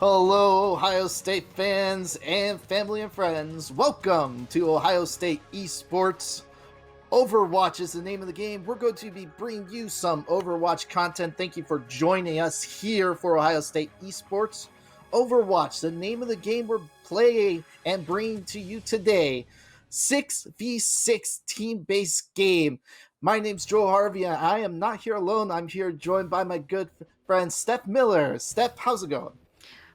Hello, Ohio State fans and family and friends. Welcome to Ohio State Esports. Overwatch is the name of the game. We're going to be bringing you some Overwatch content. Thank you for joining us here for Ohio State Esports. Overwatch, the name of the game we're playing and bringing to you today. 6v6 team-based game. My name's Joel Harvey, and I am not here alone. I'm here joined by my good friend, Steph Miller. Steph, how's it going?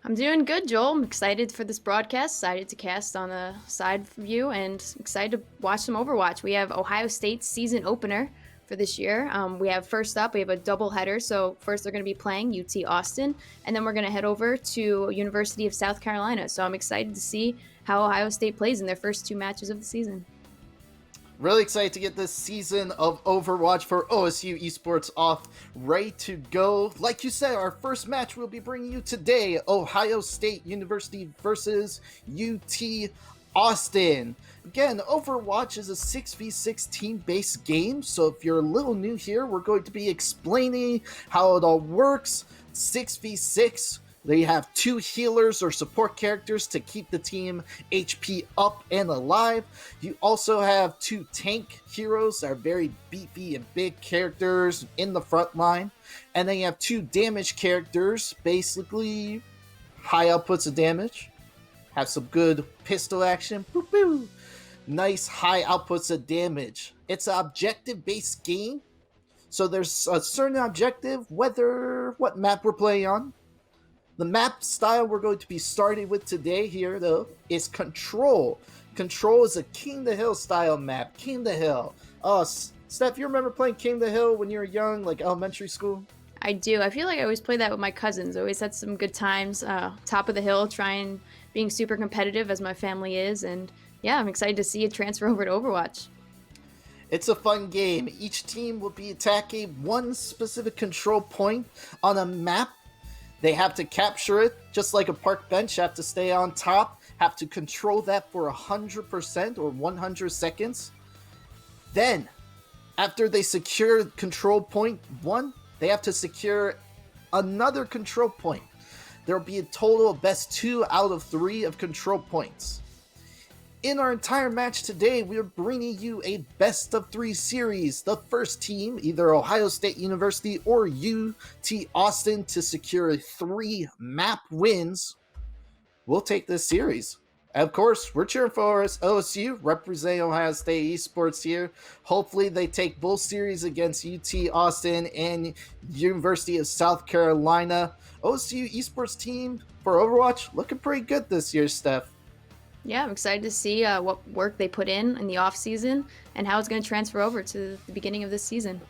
I'm doing good, Joel. I'm excited for this broadcast, excited to cast on a side view, and excited to watch some Overwatch. We have Ohio State's season opener for this year. We have first up, we have a doubleheader. So first they're going to be playing UT Austin, and then we're going to head over to University of South Carolina. So I'm excited to see how Ohio State plays in their first two matches of the season. Really excited to get this season of Overwatch for OSU Esports off, ready to go. Like you said, our first match we'll be bringing you today, Ohio State University versus UT Austin. Again, Overwatch is a 6v6 team-based game, so if you're a little new here, we're going to be explaining how it all works. 6v6, they have two healers or support characters to keep the team HP up and alive. You also have two tank heroes that are very beefy and big characters in the front line. And then you have two damage characters, basically high outputs of damage. Have some good pistol action. Boop, boop. Nice high outputs of damage. It's an objective-based game. So there's a certain objective, whether what map we're playing on. The map style we're going to be starting with today here, though, is Control. Control is a King the Hill style map. King the Hill. Steph, you remember playing King the Hill when you were young, like elementary school? I do. I feel like I always play that with my cousins. I always had some good times. Top of the hill, trying being super competitive as my family is, and yeah, I'm excited to see it transfer over to Overwatch. It's a fun game. Each team will be attacking one specific control point on a map. They have to capture it, just like a park bench, have to stay on top, have to control that for 100% or 100 seconds. Then, after they secure control point 1, they have to secure another control point. There will be a total of best 2 out of 3 of control points. In our entire match today, we are bringing you a best of 3 series. The first team, either Ohio State University or UT Austin, to secure 3 map wins, will take this series. Of course, we're cheering for OSU, representing Ohio State Esports here. Hopefully they take both series against UT Austin and University of South Carolina. OSU Esports team for Overwatch looking pretty good this year, Steph. Yeah, I'm excited to see what work they put in the off season and how it's going to transfer over to the beginning of this season.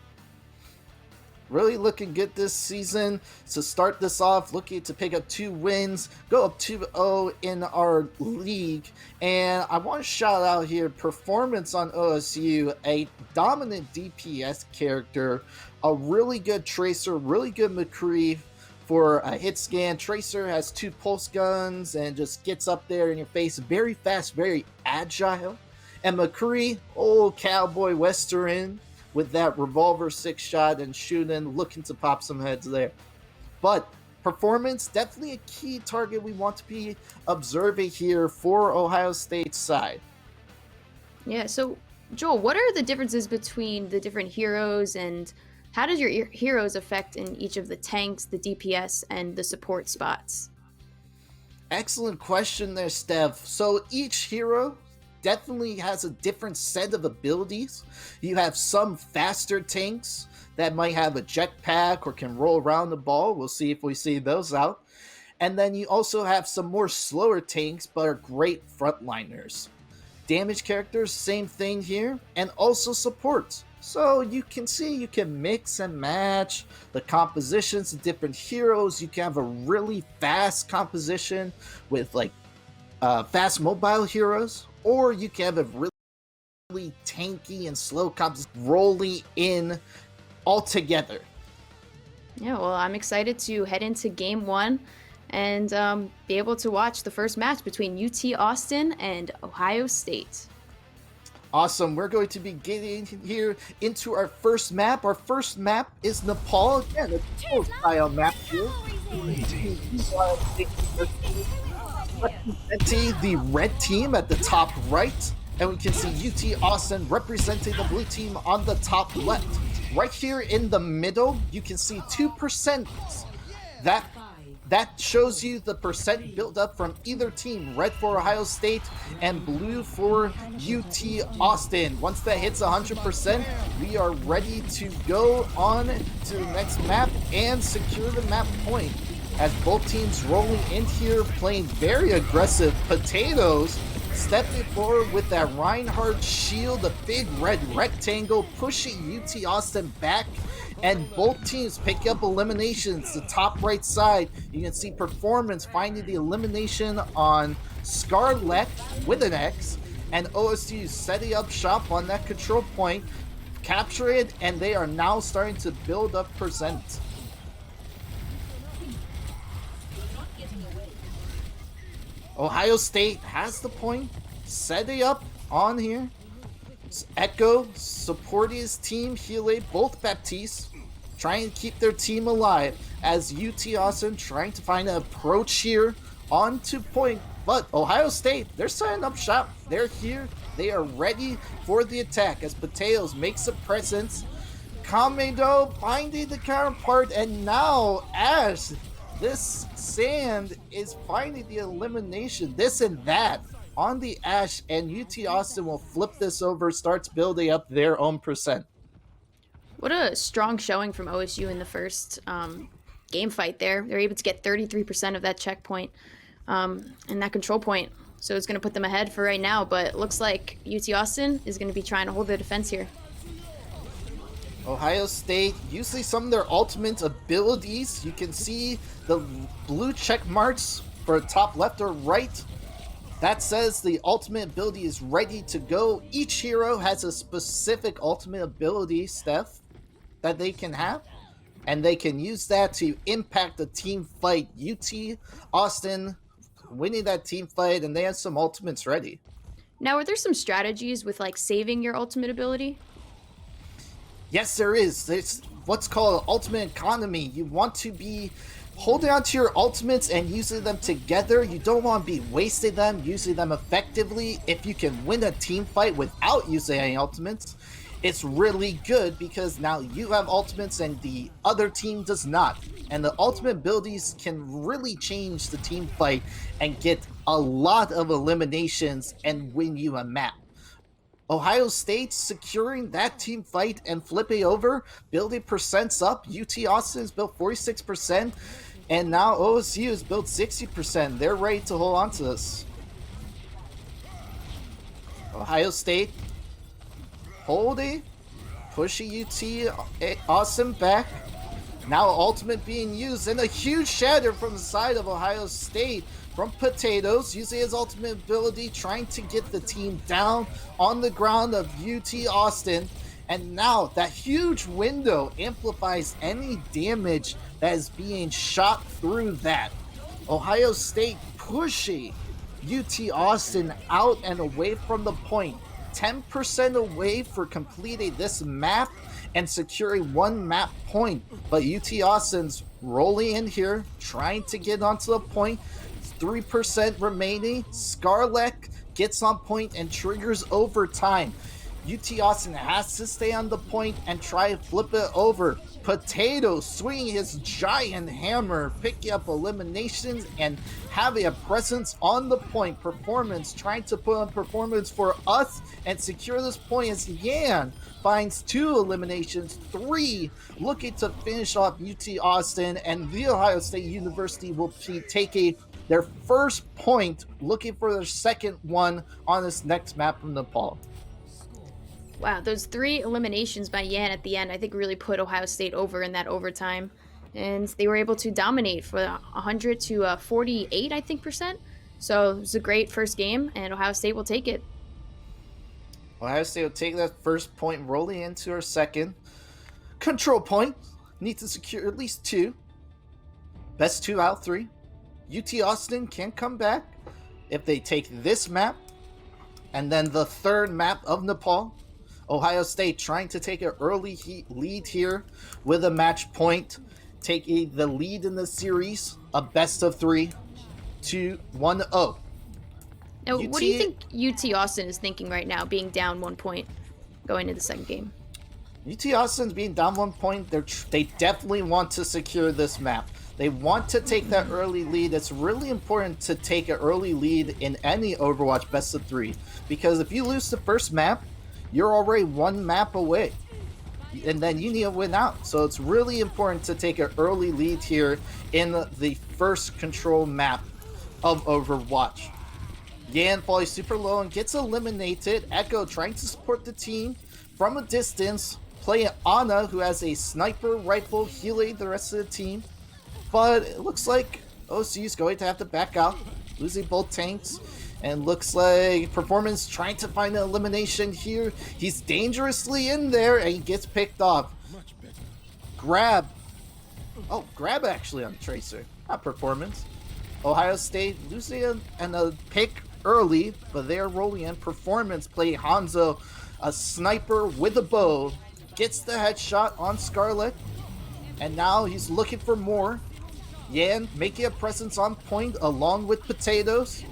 Really looking good this season. To start this off, looking to pick up 2 wins, go up 2-0 in our league. And I want to shout out here performance on OSU, a dominant DPS character, a really good Tracer, really good McCree for a hit scan. Tracer has 2 pulse guns and just gets up there in your face. Very fast, very agile. And McCree, old cowboy western, with that revolver 6-shot and shooting, looking to pop some heads there. But performance, definitely a key target we want to be observing here for Ohio State's side. Yeah, so Joel, what are the differences between the different heroes, and how does your heroes affect in each of the tanks, the DPS, and the support spots? Excellent question there, Steph. So each hero definitely has a different set of abilities. You have some faster tanks that might have a jetpack or can roll around the ball. We'll see if we see those out. And then you also have some more slower tanks, but are great frontliners. Damage characters, same thing here, and also supports. So you can see you can mix and match the compositions of different heroes. You can have a really fast composition with like fast mobile heroes, or you can have a really tanky and slow composition rolling in all together. Yeah, well, I'm excited to head into game 1 and be able to watch the first match between UT Austin and Ohio State. Awesome. We're going to be getting here into our first map. Our first map is Nepal. Again, a style map here. representing the red team at the top right, and we can see UT Austin representing the blue team on the top left. Right here in the middle, you can see 2%. That shows you the percent built up from either team, red for Ohio State and blue for UT Austin. Once that hits 100%, we are ready to go on to the next map and secure the map point. As both teams rolling in here, playing very aggressive. Potatoes stepping forward with that Reinhardt shield, the big red rectangle, pushing UT Austin back. And both teams pick up eliminations. The top right side, you can see Performance finding the elimination on Scarlet with an X. And OSU setting up shop on that control point, capture it, and they are now starting to build up percent. Ohio State has the point, setting up on here. Echo supporting his team, Hele, both Baptiste, trying to keep their team alive as UT Austin trying to find an approach here onto point. But Ohio State, they're setting up shop. They're here. They are ready for the attack as Potatoes makes a presence. Kamedo finding the counterpart, and now Ash, this Sand is finding the elimination, this and that on the Ash, and UT Austin will flip this over, starts building up their own percent. What a strong showing from OSU in the first game fight there. They're able to get 33% of that checkpoint and that control point. So it's going to put them ahead for right now, but it looks like UT Austin is going to be trying to hold their defense here. Ohio State, usually some of their ultimate abilities, you can see the blue check marks for top left or right. That says the ultimate ability is ready to go. Each hero has a specific ultimate ability, Steph, that they can have, and they can use that to impact the team fight. UT Austin winning that team fight, and they have some ultimates ready. Now, are there some strategies with like saving your ultimate ability? Yes, there is. There's what's called ultimate economy. You want to be holding on to your ultimates and using them together. You don't want to be wasting them, using them effectively. If you can win a team fight without using any ultimates, it's really good because now you have ultimates and the other team does not. And the ultimate abilities can really change the team fight and get a lot of eliminations and win you a map. Ohio State securing that team fight and flipping over, building percents up. UT Austin has built 46%, and now OSU has built 60%. They're ready to hold on to this. Ohio State holding, pushing UT Austin back. Now ultimate being used, and a huge shatter from the side of Ohio State from Potatoes, using his ultimate ability, trying to get the team down on the ground of UT Austin. And now that huge window amplifies any damage that is being shot through that. Ohio State pushing UT Austin out and away from the point. 10% away for completing this map and securing one map point. But UT Austin's rolling in here, trying to get onto the point. 3% remaining. Scarlet gets on point and triggers overtime. UT Austin has to stay on the point and try to flip it over. Potato swinging his giant hammer, picking up eliminations and having a presence on the point. Performance trying to put on performance for us and secure this point as Yan finds 2 eliminations, 3 looking to finish off UT Austin, and The Ohio State University will be taking their first point, looking for their second one on this next map from Nepal. Wow, those 3 eliminations by Yan at the end, I think really put Ohio State over in that overtime. And they were able to dominate for 100 to 48, I think, percent. So it was a great first game, and Ohio State will take it. Ohio State will take that first point, rolling into our second. Control point. Need to secure at least 2. Best 2 out of 3. UT Austin can come back if they take this map and then the third map of Nepal. Ohio State trying to take an early lead here with a match point. taking the lead in the series, a best of 3 to 1-0. Now, what do you think UT Austin is thinking right now, being down 1 point going into the second game? UT Austin's being down 1 point. They definitely want to secure this map. They want to take that early lead. It's really important to take an early lead in any Overwatch best of 3, because if you lose the first map, you're already 1 map away, and then you need to win out. So it's really important to take an early lead here in the first control map of Overwatch. Yan falls super low and gets eliminated. Echo trying to support the team from a distance, playing Ana, who has a sniper rifle, healing the rest of the team. But it looks like OC is going to have to back out, losing both tanks. And looks like Performance trying to find an elimination here. He's dangerously in there, and he gets picked off. Grab. Oh, Grab actually on Tracer, not Performance. Ohio State losing a pick early, but they're rolling in. Performance play Hanzo, a sniper with a bow, gets the headshot on Scarlet, and now he's looking for more. Yan making a presence on point along with Potatoes,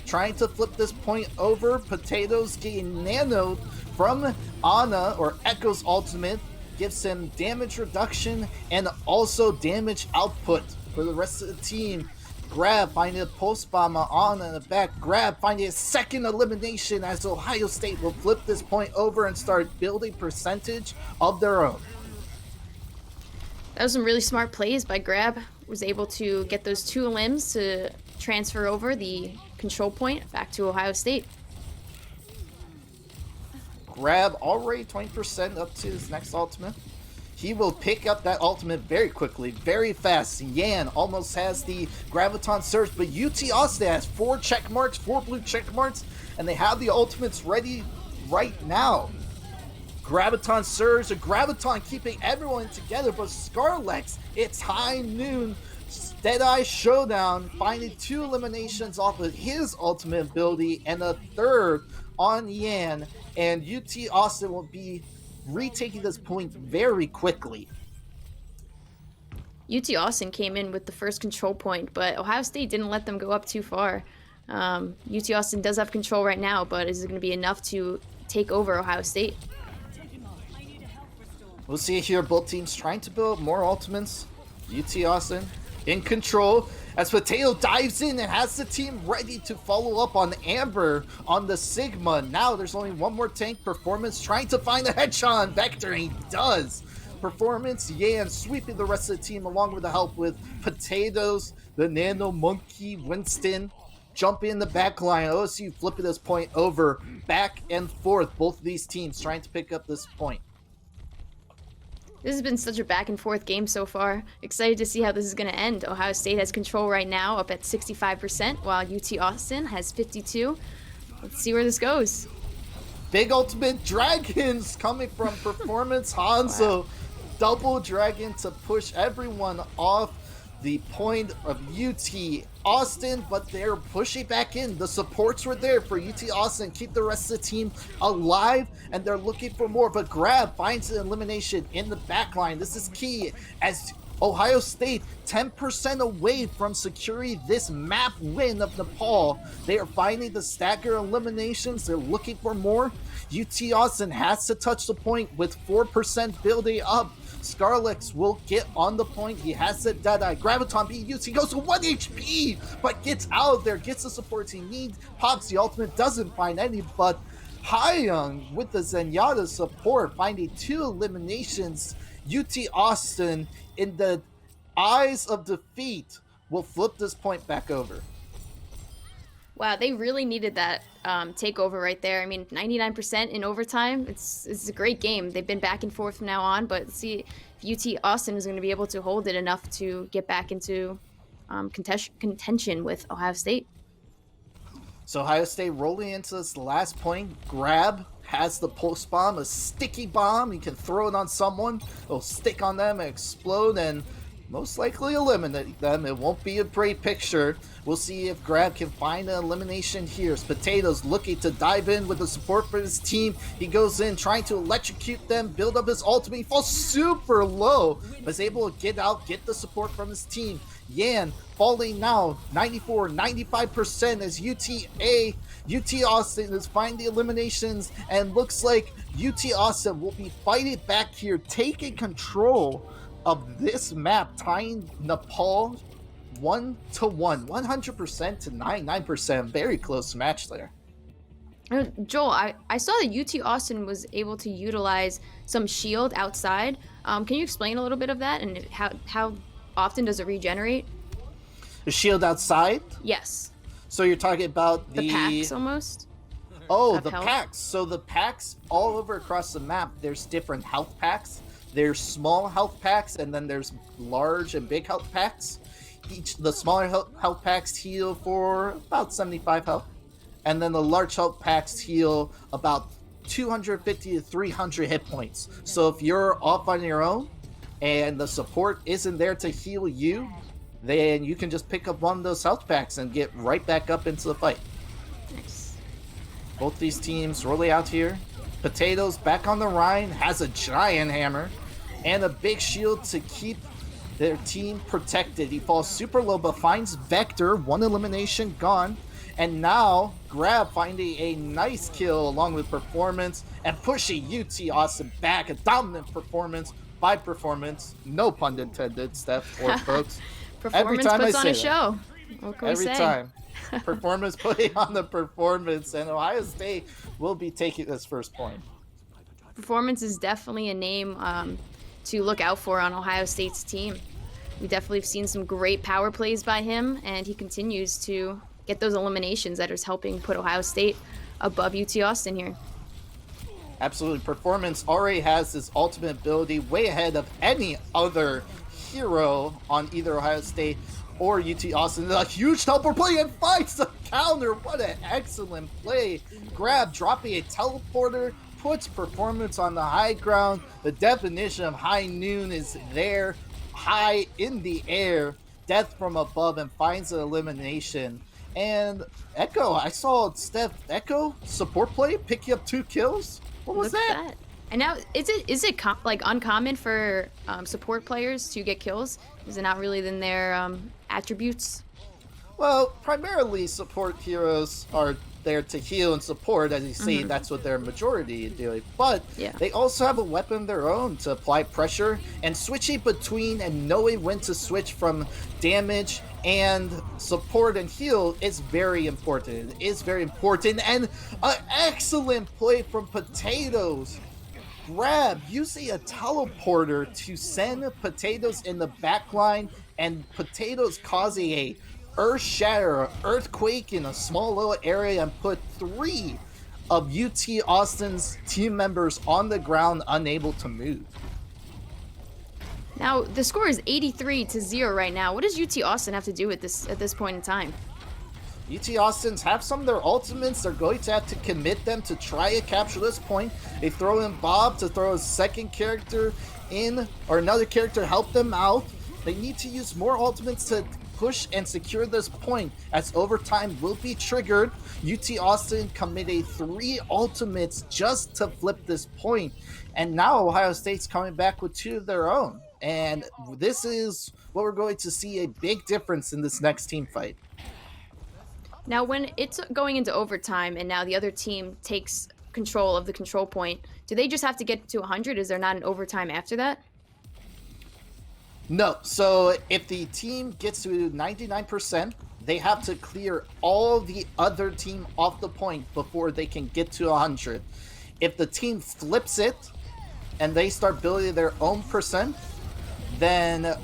trying to flip this point over. Potatoes getting nanoed from Ana, or Echo's ultimate, gives him damage reduction and also damage output for the rest of the team. Grab finding a post bomb on in the back. Grab finding a second elimination as Ohio State will flip this point over and start building percentage of their own. That was some really smart plays by Grab. Was able to get those 2 limbs to transfer over the control point back to Ohio State. Grab already 20% up to his next ultimate. He will pick up that ultimate very quickly, very fast. Yan almost has the Graviton Surge, but UT Austin has 4 check marks, 4 blue check marks, and they have the ultimates ready right now. Graviton Surge, a Graviton keeping everyone together, but Scarlex, it's high noon. Deadeye Showdown finding 2 eliminations off of his ultimate ability and a 3rd on Yan, and UT Austin will be retaking this point very quickly. UT Austin came in with the first control point, but Ohio State didn't let them go up too far. UT Austin does have control right now, but is it going to be enough to take over Ohio State? We'll see here, both teams trying to build more ultimates. UT Austin in control as Potato dives in and has the team ready to follow up on Amber on the Sigma. Now there's only 1 more tank. Performance trying to find a headshot on Vector, and he does. Performance, Yan sweeping the rest of the team along with the help with Potatoes, the Nano Monkey, Winston. Jumping in the back line. OSU flipping this point over back and forth. Both of these teams trying to pick up this point. This has been such a back and forth game so far. Excited to see how this is going to end. Ohio State has control right now, up at 65%, while UT Austin has 52%. Let's see where this goes. Big ultimate dragons coming from Performance. Hanzo, wow. Double dragon to push everyone off the point of UT Austin, but they're pushing back in. The supports were there for UT Austin, keep the rest of the team alive, and they're looking for more. But Grab finds an elimination in the backline. This is key as Ohio State 10% away from securing this map win of Nepal. They are finding the stagger eliminations. They're looking for more. UT Austin has to touch the point with 4% building up. Scarlex will get on the point. He has the Deadeye. Graviton being used. He goes to 1 HP, but gets out of there, gets the supports he needs. Pops the ultimate, doesn't find any, but Hyung with the Zenyatta support, finding 2 eliminations. UT Austin, in the eyes of defeat, will flip this point back over. Wow, they really needed that takeover right there. I mean, 99% in overtime. It's a great game. They've been back and forth from now on, but see if UT Austin is going to be able to hold it enough to get back into contention with Ohio State. So Ohio State rolling into this last point. Grab has the post bomb, a sticky bomb. You can throw it on someone. It'll stick on them and explode, and most likely eliminate them. It won't be a great picture. We'll see if Grab can find an elimination here. Potatoes looking to dive in with the support for his team. He goes in trying to electrocute them, build up his ultimate. He falls super low, but is able to get out, get the support from his team. Yan falling now 94-95% as UT Austin is finding the eliminations, and looks like UT Austin will be fighting back here, taking control of this map, tying Nepal 1-1, 100% to 99%. Very close match there. Joel, I saw that UT Austin was able to utilize some shield outside. Can you explain a little bit of that, and how often does it regenerate? The shield outside? Yes. So you're talking about the packs almost? Oh, the packs. So the packs all over across the map, there's different health packs. There's small health packs, and then there's large and big health packs. The smaller health packs heal for about 75 health, and then the large health packs heal about 250 to 300 hit points. So if you're off on your own and the support isn't there to heal you, then you can just pick up one of those health packs and get right back up into the fight. Nice. Both these teams rolling out here. Potatoes back on the Rhine, has a giant hammer and a big shield to keep their team protected. He falls super low but finds Vector, one elimination gone. And now Grab finding a nice kill along with Performance and pushing UT Austin back. A dominant performance by Performance. No pun intended, Steph or folks. Performance puts on a show. What can we say? Every time. Performance putting on the performance, and Ohio State will be taking this first point. Performance is definitely a name to look out for on Ohio State's team. We definitely have seen some great power plays by him, and he continues to get those eliminations that is helping put Ohio State above UT Austin here. Absolutely. Performance already has his ultimate ability way ahead of any other hero on either Ohio State or UT Austin. A huge teleport play and finds the counter. What an excellent play. Grab dropping a teleporter, puts Performance on the high ground. The definition of high noon is there, high in the air, death from above, and finds an elimination. And Echo, I saw Steph Echo support play pick you up 2 kills. What was that? And now, is it uncommon for support players to get kills? Is it not really in their attributes? Well, primarily support heroes are there to heal and support. As you see, that's what their majority are doing. But they also have a weapon of their own to apply pressure, and switching between and knowing when to switch from damage and support and heal is very important. It is very important, and an excellent play from Potatoes. Grab using a teleporter to send Potatoes in the back line, and Potatoes causing a earth shatter, earthquake in a small little area, and put 3 of UT Austin's team members on the ground, unable to move. Now the score is 83-0 right now. What does UT Austin have to do with this at this point in time? UT Austin's have some of their ultimates. They're going to have to commit them to try to capture this point. They throw in Bob to throw a second character in, or another character to help them out. They need to use more ultimates to push and secure this point, as overtime will be triggered. UT Austin committed 3 ultimates just to flip this point, and now Ohio State's coming back with 2 of their own. And this is what we're going to see a big difference in this next team fight. Now, when it's going into overtime and now the other team takes control of the control point, do they just have to get to 100? Is there not an overtime after that? No. So if the team gets to 99%, they have to clear all the other team off the point before they can get to 100. If the team flips it and they start building their own percent, then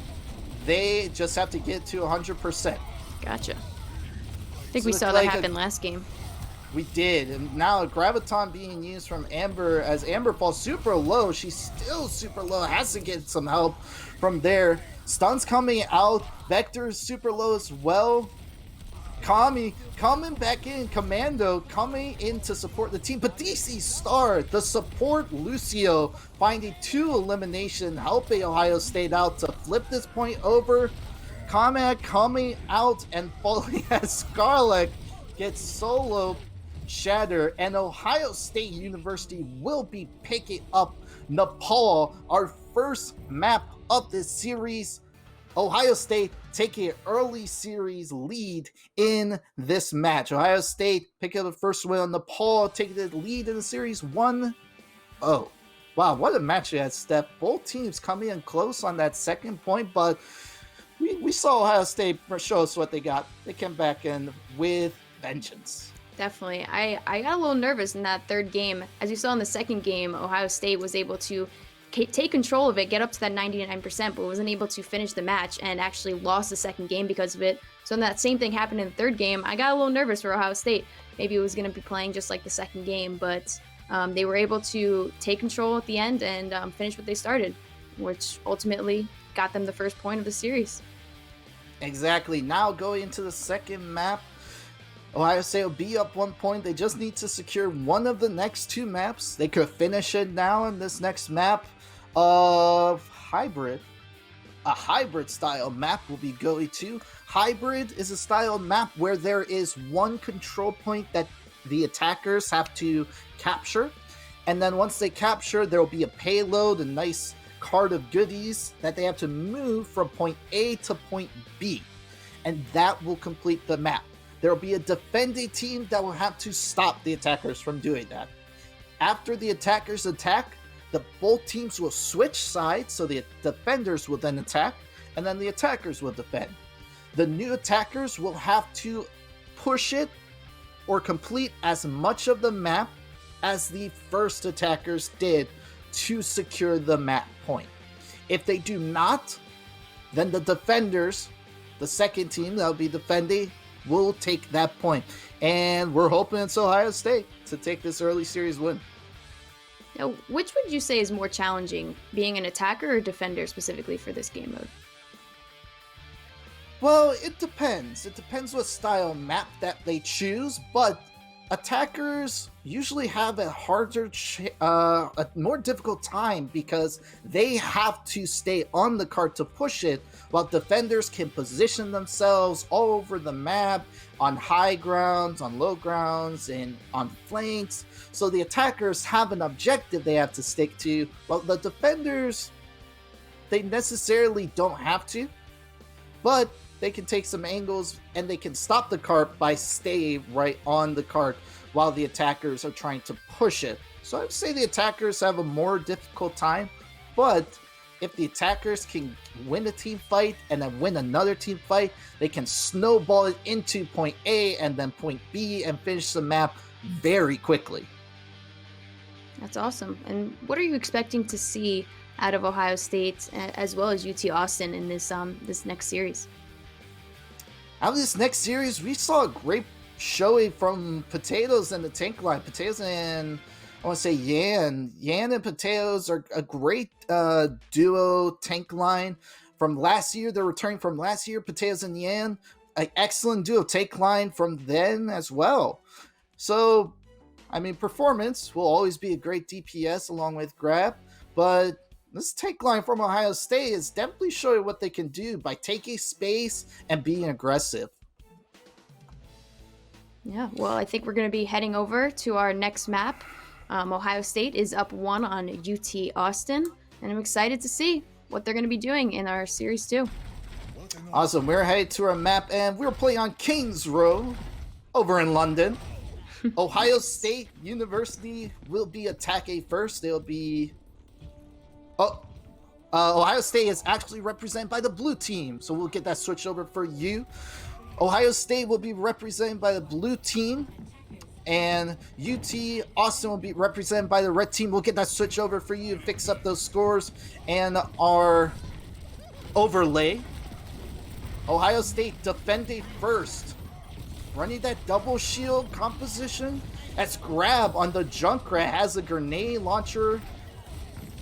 they just have to get to 100%. Gotcha. I think we saw that happen last game. We did, and now Graviton being used from Amber, as Amber falls super low. She's still super low, has to get some help from there. Stuns coming out, Vector's super low as well. Kami coming back in, Commando coming in to support the team, but DC Star, the support Lucio, finding 2 elimination, helping Ohio State out to flip this point over. Kami coming out and falling as Scarlet gets solo shatter, and Ohio State University will be picking up Nepal, our first map of this series. Ohio State taking an early series lead in this match. Ohio State picking up the first win on Nepal, taking the lead in the series 1-0. Wow, what a match it had, Steph. Both teams coming in close on that second point, but we saw Ohio State show us what they got. They came back in with vengeance. Definitely. I got a little nervous in that third game. As you saw in the second game, Ohio State was able to take control of it, get up to that 99%, but wasn't able to finish the match and actually lost the second game because of it. So when that same thing happened in the third game, I got a little nervous for Ohio State. Maybe it was going to be playing just like the second game, but they were able to take control at the end and finish what they started, which ultimately got them the first point of the series. Exactly. Now going into the second map, Ohio State will be up 1 point. They just need to secure one of the next 2 maps. They could finish it now in this next map of hybrid. A hybrid style map will be going to. Hybrid is a style map where there is one control point that the attackers have to capture. And then once they capture, there will be a payload, a nice card of goodies that they have to move from point A to point B. And that will complete the map. There will be a defending team that will have to stop the attackers from doing that. After the attackers attack, both teams will switch sides, so the defenders will then attack, and then the attackers will defend. The new attackers will have to push it or complete as much of the map as the first attackers did to secure the map point. If they do not, then the defenders, the second team that will be defending, will take that point. And we're hoping it's Ohio State to take this early series win. Now, which would you say is more challenging, being an attacker or defender specifically for this game mode? Well, it depends. It depends what style map that they choose, but attackers usually have a a more difficult time because they have to stay on the card to push it, while defenders can position themselves all over the map, on high grounds, on low grounds, and on flanks. So the attackers have an objective they have to stick to, while the defenders, they necessarily don't have to, but they can take some angles and they can stop the cart by staying right on the cart while the attackers are trying to push it. So I would say the attackers have a more difficult time, but if the attackers can win a team fight and then win another team fight, they can snowball it into point A and then point B and finish the map very quickly. That's awesome. And what are you expecting to see out of Ohio State as well as UT Austin in this next series? Out of this next series, we saw a great showing from Potatoes and the tank line. Potatoes and I want to say Yan. Yan and Potatoes are a great duo tank line from last year. They're returning from last year. Potatoes and Yan, an excellent duo tank line from then as well. So, I mean, performance will always be a great DPS along with Grab, but this tank line from Ohio State is definitely showing what they can do by taking space and being aggressive. Yeah, well, I think we're going to be heading over to our next map. Ohio State is up 1 on UT Austin, and I'm excited to see what they're going to be doing in our Series 2. Awesome. We're headed to our map, and we're playing on Kings Row over in London. Ohio State University will be attacking first. They'll be... Ohio State is actually represented by the blue team, so we'll get that switch over for you. Ohio State will be represented by the blue team, and UT Austin will be represented by the red team. We'll get that switch over for you and fix up those scores and our overlay. Ohio State defending first, running that double shield composition. That's Grab on the Junkrat, has a grenade launcher,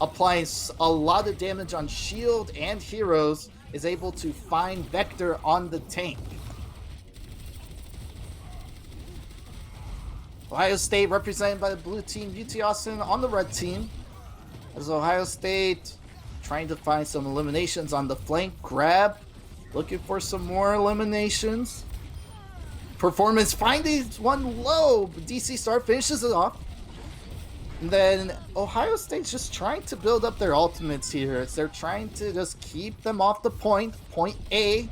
applies a lot of damage on shield and heroes, is able to find Vector on the tank. Ohio State represented by the blue team, UT Austin on the red team. As Ohio State trying to find some eliminations on the flank. Grab, looking for some more eliminations. Performance finding one low, but DC Star finishes it off. And then Ohio State's just trying to build up their ultimates here. As they're trying to just keep them off the point A.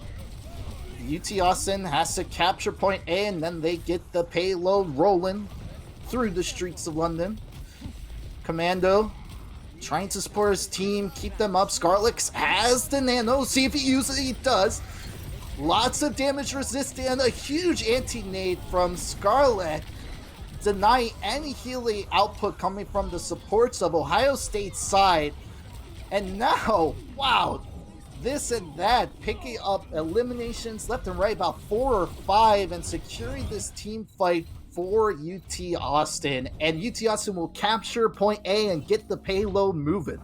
UT Austin has to capture point A, and then they get the payload rolling through the streets of London. Commando trying to support his team, keep them up. Scarlex has the nano, see if he uses it, he does. Lots of damage resistant and a huge anti-nade from Scarlet, denying any healing output coming from the supports of Ohio State's side. And now, wow, this and that, picking up eliminations left and right, about 4 or 5, and securing this team fight for UT Austin. And UT Austin will capture point A and get the payload moving.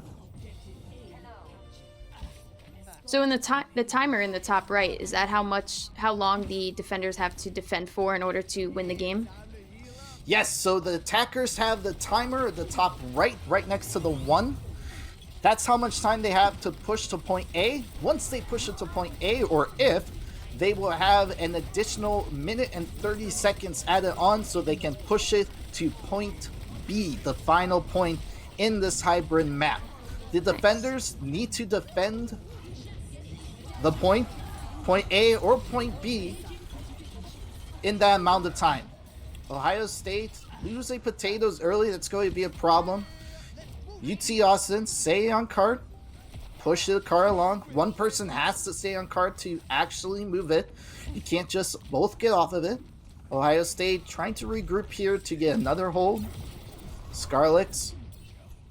So in the timer in the top right, is that how long the defenders have to defend for in order to win the game? Yes, so the attackers have the timer at the top right next to the 1. That's how much time they have to push to point A. Once they push it to point A, or if, they will have an additional minute and 30 seconds added on so they can push it to point B, the final point in this hybrid map. The defenders need to defend the point A or point B in that amount of time. Ohio State losing potatoes early, that's going to be a problem. UT Austin, stay on card, push the car along. One person has to stay on card to actually move it. You can't just both get off of it. Ohio State trying to regroup here to get another hold. Scarlex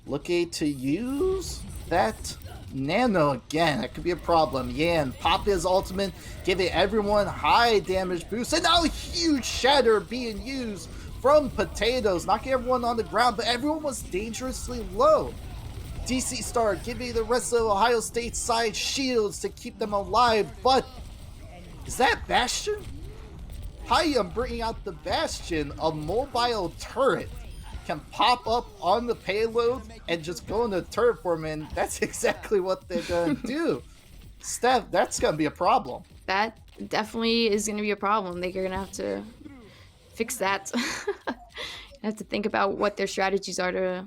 looking to use that nano again. That could be a problem. Yan pop his ultimate, giving everyone high damage boost, and now a huge shatter being used from potatoes, knocking everyone on the ground, but everyone was dangerously low. DC Star giving the rest of Ohio State side shields to keep them alive, but is that Bastion? Hayam bringing out the Bastion, a mobile turret, can pop up on the payload and just go into turret form, and that's exactly what they're gonna do. Steph, that's gonna be a problem. That definitely is gonna be a problem. They're gonna have to fix that. Have to think about what their strategies are to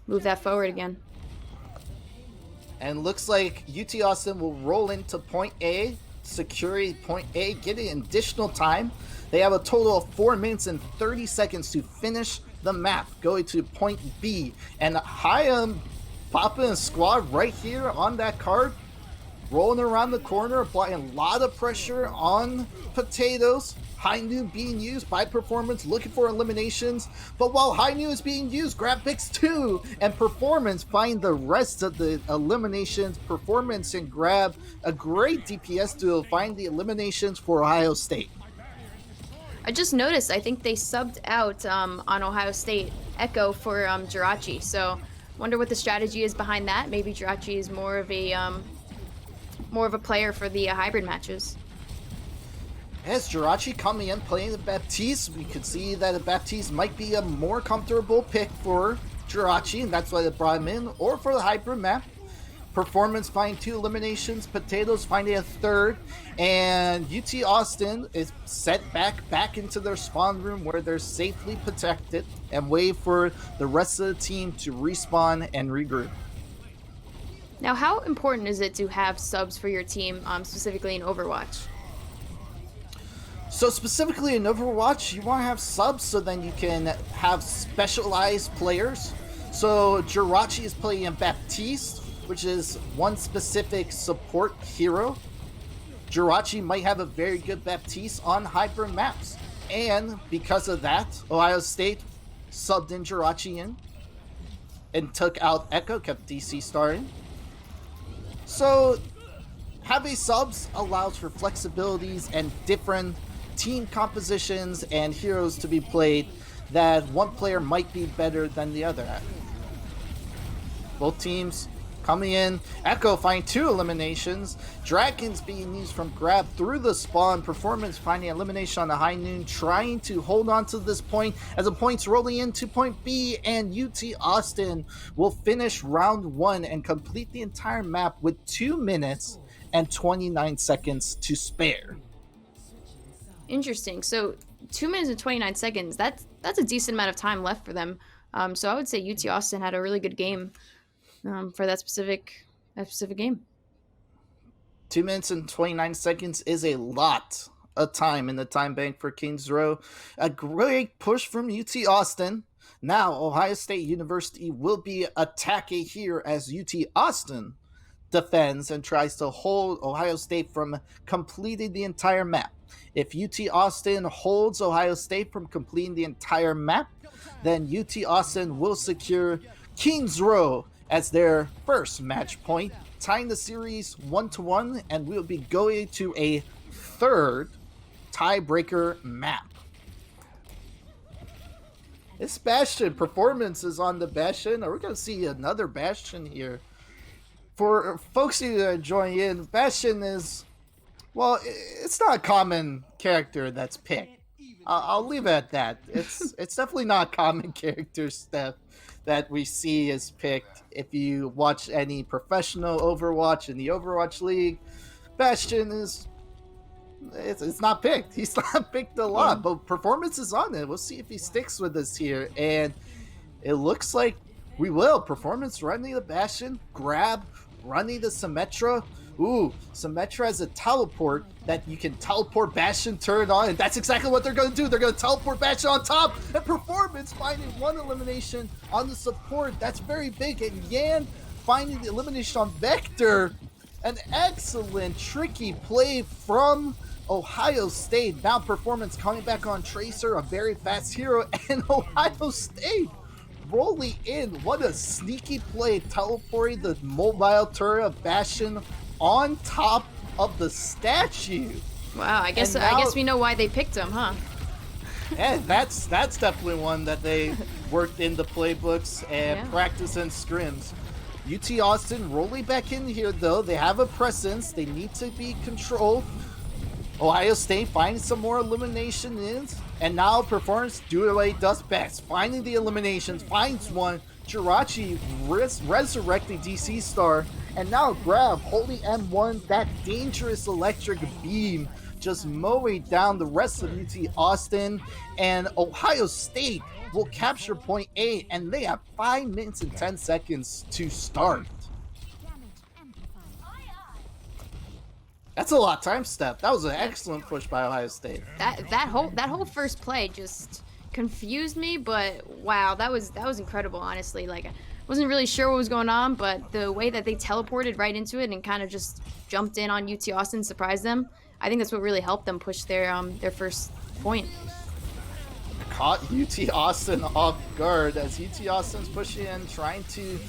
move that forward again. And looks like UT Austin will roll into point A, securing point A, getting additional time. They have a total of 4 minutes and 30 seconds to finish the map, going to point B. And Hayam popping a squad right here on that card, rolling around the corner, applying a lot of pressure on potatoes. High Noon being used by Performance, looking for eliminations. But while High Noon is being used, Grab picks 2, and Performance find the rest of the eliminations. Performance and Grab, a great DPS duo, find the eliminations for Ohio State. I just noticed, I think they subbed out on Ohio State Echo for Jirachi, so wonder what the strategy is behind that. Maybe Jirachi is more of a player for the hybrid matches. As Jirachi coming in playing the Baptiste, we could see that the Baptiste might be a more comfortable pick for Jirachi, and that's why they brought him in, or for the hybrid map. Performance finding 2 eliminations, Potatoes finding a 3rd, and UT Austin is set back into their spawn room where they're safely protected and wait for the rest of the team to respawn and regroup. Now, how important is it to have subs for your team, specifically in Overwatch? So specifically in Overwatch, you want to have subs so then you can have specialized players. So Jirachi is playing Baptiste, which is one specific support hero. Jirachi might have a very good Baptiste on hyper maps. And because of that, Ohio State subbed in Jirachi in and took out Echo, kept DC starting. So having subs allows for flexibilities and different team compositions and heroes to be played that one player might be better than the other at. Both teams Coming in, Echo finding 2 eliminations. Dragons being used from grab through the spawn. Performance finding elimination on the high noon, trying to hold on to this point as the points rolling into point B, and UT Austin will finish round 1 and complete the entire map with 2 minutes and 29 seconds to spare. Interesting. So 2 minutes and 29 seconds. That's a decent amount of time left for them. So I would say UT Austin had a really good game for that specific game. 2 minutes and 29 seconds is a lot of time in the time bank for Kings Row. A great push from UT Austin. Now Ohio State University will be attacking here as UT Austin defends and tries to hold Ohio State from completing the entire map. If UT Austin holds Ohio State from completing the entire map, then UT Austin will secure Kings Row as their first match point, tying the series 1-1, and we'll be going to a third tiebreaker map. This Bastion performance is on the Bastion, or we're going to see another Bastion here. For folks who are joining in, Bastion is, well, it's not a common character that's picked. I'll leave it at that. It's definitely not a common character stuff that we see is picked. If you watch any professional Overwatch in the Overwatch League, Bastion is it's not picked. He's not picked a lot, but performance is on it. We'll see if he sticks with us here, and it looks like we will. Performance running the Bastion, grab running the Symmetra. Ooh, Symmetra has a teleport that you can teleport Bastion turn on, and that's exactly what they're going to do. They're going to teleport Bastion on top, and Performance finding 1 elimination on the support. That's very big, and Yan finding the elimination on Vector. An excellent, tricky play from Ohio State. Now Performance coming back on Tracer, a very fast hero, and Ohio State rolling in. What a sneaky play, teleporting the mobile turret of Bastion on top of the statue. Wow, I guess we know why they picked him, huh? Yeah, that's definitely one that they worked in the playbooks and practice in scrims. UT Austin rolling back in here though. They have a presence. They need to be controlled. Ohio State finding some more elimination ins, and now Performance doing what he does best, finding the eliminations, finds one. Jirachi resurrecting DC Star, and now Grab holding M1, that dangerous electric beam just mowing down the rest of UT Austin, and Ohio State will capture point A, and they have 5 minutes and 10 seconds to start. That's a lot of time step. That was an excellent push by Ohio State. That whole first play just confused me, but wow, that was incredible, honestly. Like, I wasn't really sure what was going on, but the way that they teleported right into it and kind of just jumped in on UT Austin, surprised them. I think that's what really helped them push their first point. Caught UT Austin off guard as UT Austin's pushing in, trying to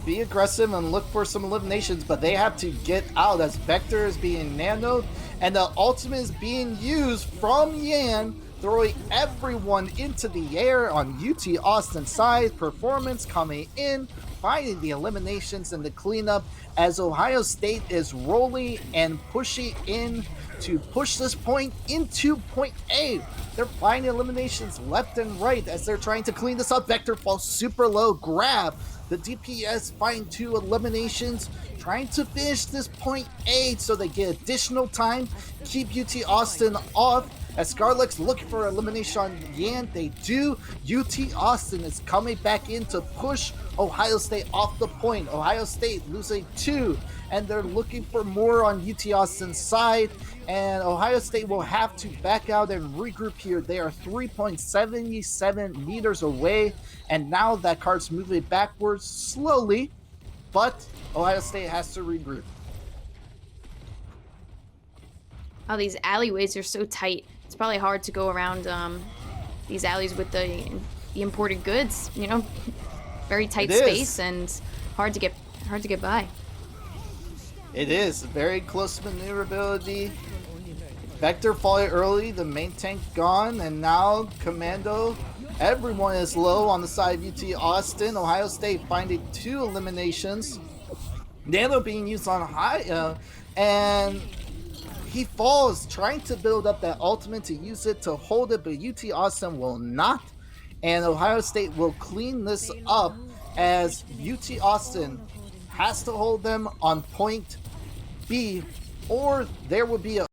be aggressive and look for some eliminations, but they have to get out as Vector is being nanoed, and the ultimate is being used from Yan, throwing everyone into the air on UT Austin's side. Performance coming in, finding the eliminations and the cleanup as Ohio State is rolling and pushing in to push this point into point A. They're finding eliminations left and right as they're trying to clean this up. Vector falls super low. Grab the DPS find 2 eliminations, trying to finish this point A so they get additional time, keep UT Austin off. As Scarlett's looking for elimination on Yan, they do. UT Austin is coming back in to push Ohio State off the point. Ohio State losing 2, and they're looking for more on UT Austin's side, and Ohio State will have to back out and regroup here. They are 3.77 meters away, and now that card's moving backwards slowly, but Ohio State has to regroup. Oh, these alleyways are so tight. It's probably hard to go around these alleys with the imported goods, you know? Very tight space and hard to get by. It is very close maneuverability. Vector falling early, the main tank gone, and now Commando. Everyone is low on the side of UT Austin. Ohio State finding 2 eliminations. Nano being used on high, and he falls, trying to build up that ultimate to use it to hold it, but UT Austin will not. And Ohio State will clean this up as UT Austin has to hold them on point B, or there will be a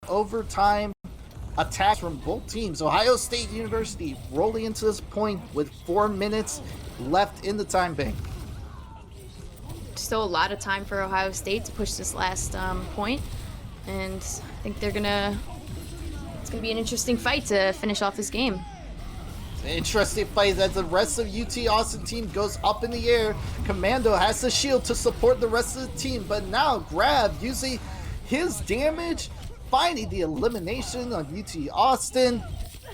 overtime attack from both teams. Ohio State University rolling into this point with 4 minutes left in the time bank. Still a lot of time for Ohio State to push this last point, and I think it's gonna be an interesting fight to finish off this game. Interesting fight as the rest of UT Austin team goes up in the air. Commando has the shield to support the rest of the team, but now Grab using his damage, finding the elimination on UT Austin.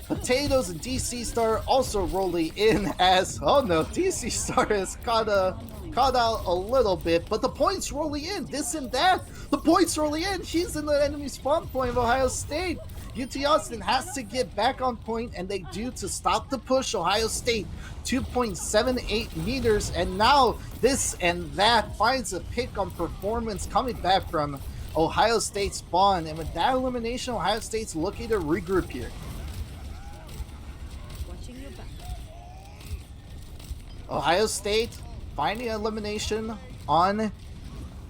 Potatoes and DC Star also rolling in as, oh no, DC Star has caught out a little bit, but the points rolling in, this and that. The points rolling in, he's in the enemy spawn point of Ohio State. UT Austin has to get back on point, and they do to stop the push. Ohio State 2.78 meters, and now this and that finds a pick on performance coming back from Ohio State spawn, and with that elimination, Ohio State's looking to regroup here. Ohio State finding elimination on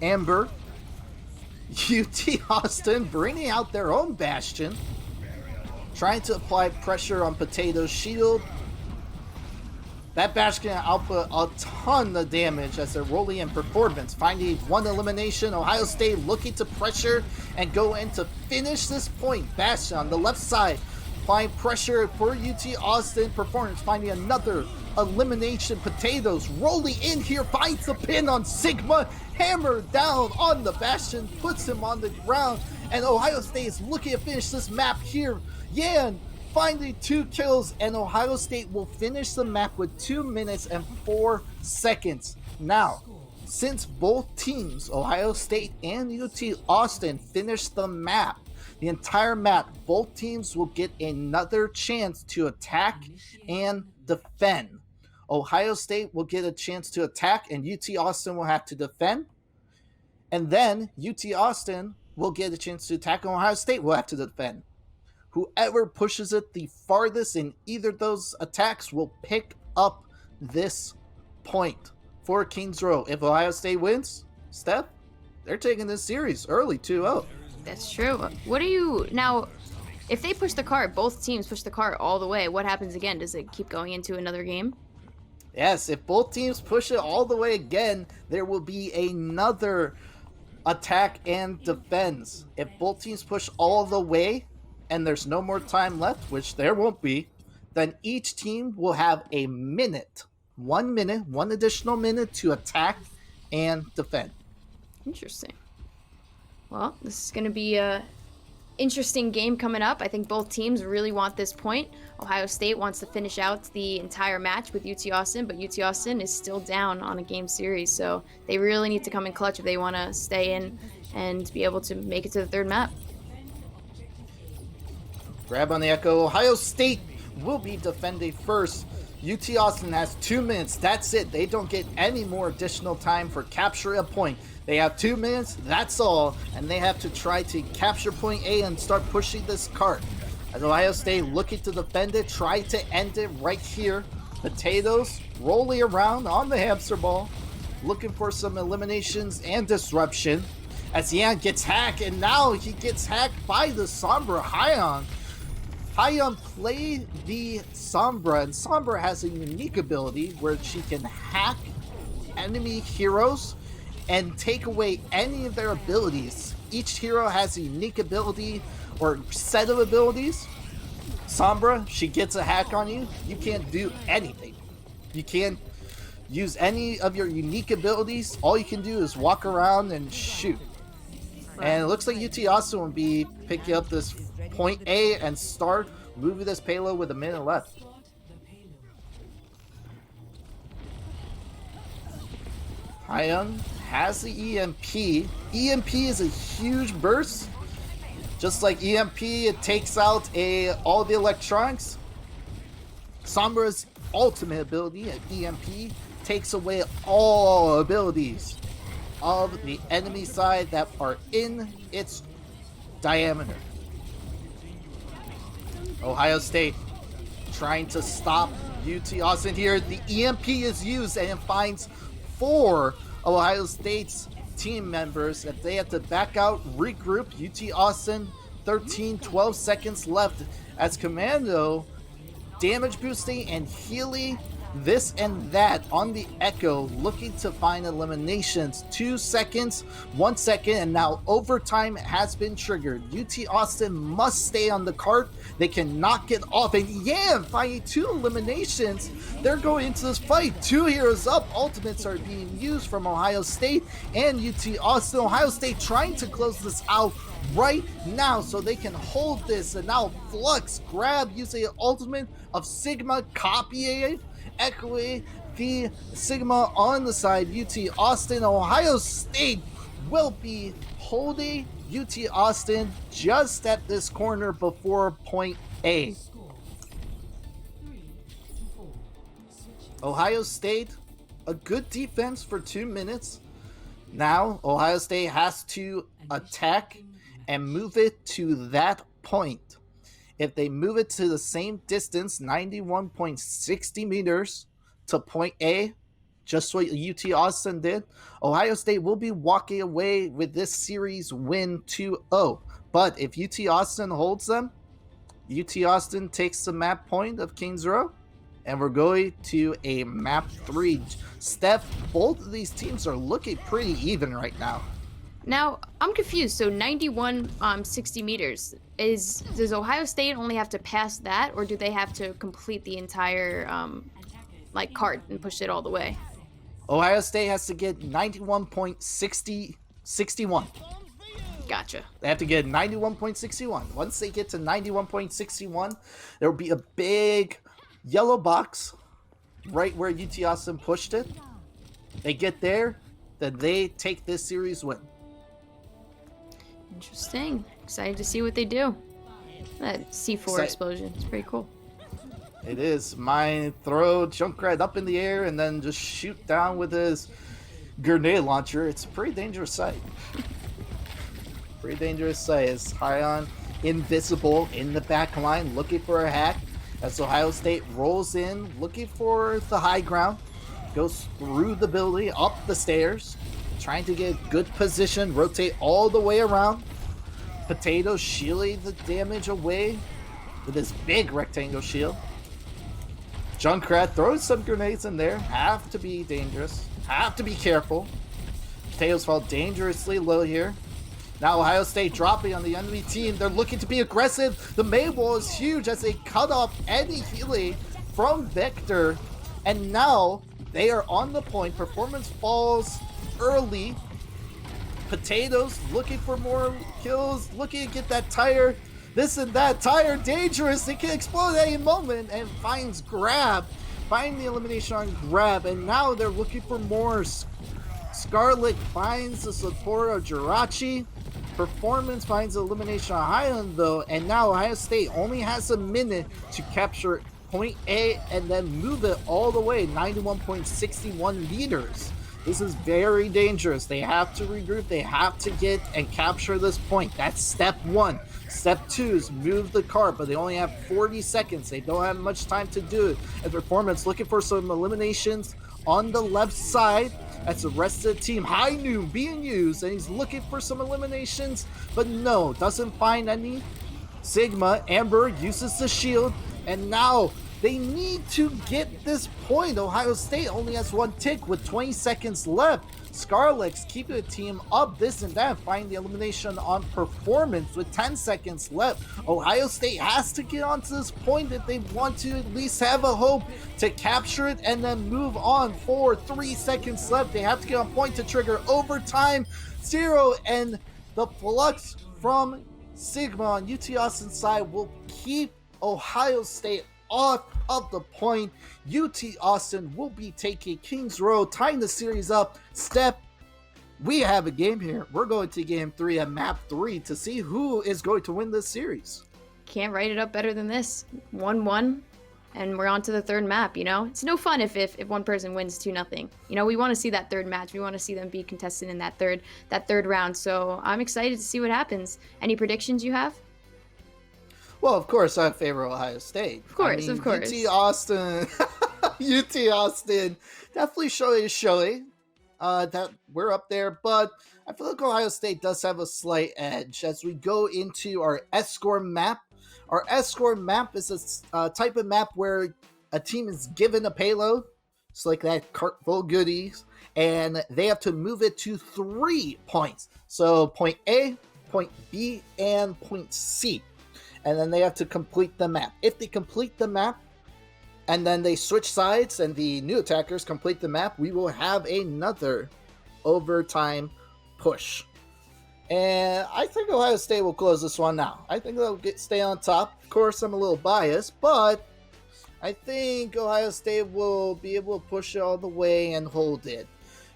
Amber. UT Austin bringing out their own Bastion, trying to apply pressure on Potato's shield. That Bastion can output a ton of damage as they're rolling in performance. Finding one elimination, Ohio State looking to pressure and go in to finish this point. Bastion on the left side, applying pressure for UT Austin. Performance finding another elimination. Potatoes rolling in here, finds the pin on Sigma. Hammer down on the Bastion, puts him on the ground, and Ohio State is looking to finish this map here. Yan finding 2 kills, and Ohio State will finish the map with 2 minutes and 4 seconds. Now, since both teams, Ohio State and UT Austin, finished the map, the entire map, both teams will get another chance to attack and defend. Ohio State will get a chance to attack, and UT Austin will have to defend. And then UT Austin will get a chance to attack, and Ohio State will have to defend. Whoever pushes it the farthest in either of those attacks will pick up this point for Kings Row. If Ohio State wins, Steph, they're taking this series early 2-0. That's true. What do you now? If they push the cart, both teams push the cart all the way. What happens again? Does it keep going into another game? Yes, if both teams push it all the way again, there will be another attack and defense. If both teams push all the way and there's no more time left, which there won't be, then each team will have a minute, 1 minute, one additional minute to attack and defend. Interesting. Well, this is going to be a interesting game coming up. I think both teams really want this point. Ohio State wants to finish out the entire match with UT Austin, but UT Austin is still down on a game series, so they really need to come in clutch if they want to stay in and be able to make it to the third map. Grab on the echo. Ohio State will be defending first. UT Austin has 2 minutes. That's it. They don't get any more additional time for capturing a point. They have 2 minutes, that's all, and they have to try to capture point A and start pushing this cart. As Ohio State looking to defend it, try to end it right here. Potatoes rolling around on the hamster ball, looking for some eliminations and disruption. As Yan gets hacked, and now he gets hacked by the Sombra Hyon. Hyon played the Sombra, and Sombra has a unique ability where she can hack enemy heroes and take away any of their abilities. Each hero has a unique ability or set of abilities. Sombra, she gets a hack on you, you can't do anything. You can't use any of your unique abilities. All you can do is walk around and shoot. And it looks like UT Austin will be picking up this point A and start moving this payload with a minute left. Hyon has the EMP. EMP is a huge burst. Just like EMP, it takes out all the electronics. Sombra's ultimate ability, EMP, takes away all abilities of the enemy side that are in its diameter. Ohio State trying to stop UT Austin here. The EMP is used and it finds 4 Ohio State's team members that they have to back out, regroup. UT Austin, 12 seconds left as Commando damage boosting and healing this and that on the Echo, looking to find eliminations. 2 seconds, 1 second, and now overtime has been triggered. UT Austin must stay on the cart. They cannot get off, and Yam finding 2 eliminations. They're going into this fight. 2 heroes up. Ultimates are being used from Ohio State and UT Austin. Ohio State trying to close this out right now so they can hold this, and now Flux grab using an ultimate of Sigma, copying, echoing the Sigma on the side. UT Austin, Ohio State will be holding UT Austin just at this corner before point A. Ohio State, a good defense for 2 minutes. Now Ohio State has to attack and move it to that point. If they move it to the same distance, 91.60 meters to point A, just what UT Austin did, Ohio State will be walking away with this series win 2-0. But if UT Austin holds them, UT Austin takes the map point of Kings Row, and we're going to a map 3. Steph, both of these teams are looking pretty even right now. Now, I'm confused. So 91 60 meters. Does Ohio State only have to pass that, or do they have to complete the entire cart and push it all the way? Ohio State has to get 91.61. Gotcha. They have to get 91.61. Once they get to 91.61, there will be a big yellow box right where UT Austin pushed it. They get there, then they take this series win. Interesting. Excited to see what they do. That C4 explosion. It's pretty cool. It is. Mine throw Junkrat up in the air and then just shoot down with his grenade launcher. It's a pretty dangerous sight. Pretty dangerous sight. As Hyon invisible in the back line looking for a hack. As Ohio State rolls in looking for the high ground. Goes through the building, up the stairs. Trying to get good position, rotate all the way around. Potato shielding the damage away with his big rectangle shield. Junkrat throws some grenades in there. Have to be dangerous. Have to be careful. Potatoes fall dangerously low here. Now Ohio State dropping on the enemy team. They're looking to be aggressive. The main wall is huge as they cut off any healing from Vector. And now they are on the point. Performance falls early. Potatoes looking for more kills, looking to get that tire, this and that. Tire dangerous, it can explode at any moment, and finds grab, find the elimination on grab, and now they're looking for more. Scarlet finds the support of Jirachi. Performance finds the elimination on Highland though, and now Ohio State only has a minute to capture point A and then move it all the way 91.61 meters. This is very dangerous. They have to regroup. They have to get and capture this point. That's step 1. Step 2 is move the cart, but they only have 40 seconds. They don't have much time to do it. And Performance looking for some eliminations on the left side. That's the rest of the team. High Noon being used, and he's looking for some eliminations, but no, doesn't find any. Sigma, Amber uses the shield, and now they need to get this point. Ohio State only has 1 tick with 20 seconds left. Scarlex keeping the team up, this and that, find the elimination on Performance with 10 seconds left. Ohio State has to get onto this point if they want to at least have a hope to capture it and then move on. 3 seconds left. They have to get on point to trigger overtime. 0, and the Flux from Sigma on UT Austin's side will keep Ohio State off of the point. UT Austin will be taking Kings Row, tying the series up. Step, we have a game here. We're going to game 3 at map 3 to see who is going to win this series. Can't write it up better than this. 1-1. and we're on to the third map. It's no fun if one person wins 2-0. We want to see that third match. We want to see them be contested in that third round. So I'm excited to see what happens. Any predictions you have? Well, of course, I favor Ohio State. Of course. UT Austin, UT Austin, definitely showy that we're up there, but I feel like Ohio State does have a slight edge as we go into our S-score map. Our S-score map is a type of map where a team is given a payload, it's like that cart full of goodies, and they have to move it to 3 points. So point A, point B, and point C. And then they have to complete the map. If they complete the map, and then they switch sides, and the new attackers complete the map, we will have another overtime push. And I think Ohio State will close this one out. I think they'll stay on top. Of course, I'm a little biased, but I think Ohio State will be able to push it all the way and hold it.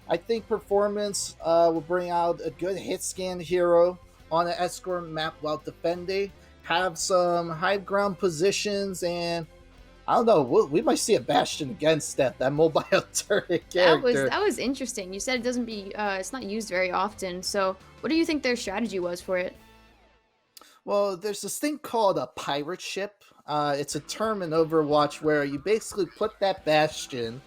I think Performance will bring out a good hit scan hero on an S-score map while defending, have some high ground positions, and I don't know, we might see a Bastion against that mobile turret character. That was interesting. You said it's not used very often. So what do you think their strategy was for it? Well, there's this thing called a pirate ship. It's a term in Overwatch where you basically put that Bastion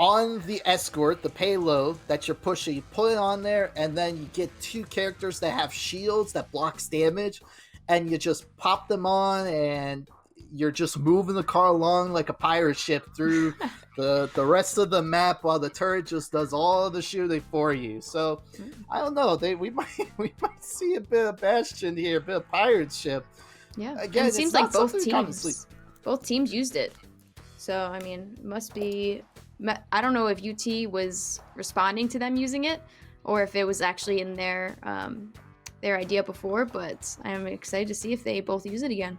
on the escort, the payload that you're pushing. You put it on there, and then you get 2 characters that have shields that blocks damage, and you just pop them on, and you're just moving the car along like a pirate ship through the rest of the map while the turret just does all of the shooting for you. So I don't know. We might see a bit of Bastion here, a bit of pirate ship. Yeah, again, it seems like both teams used it. So I mean, it must be. I don't know if UT was responding to them using it, or if it was actually in their idea before. But I'm excited to see if they both use it again.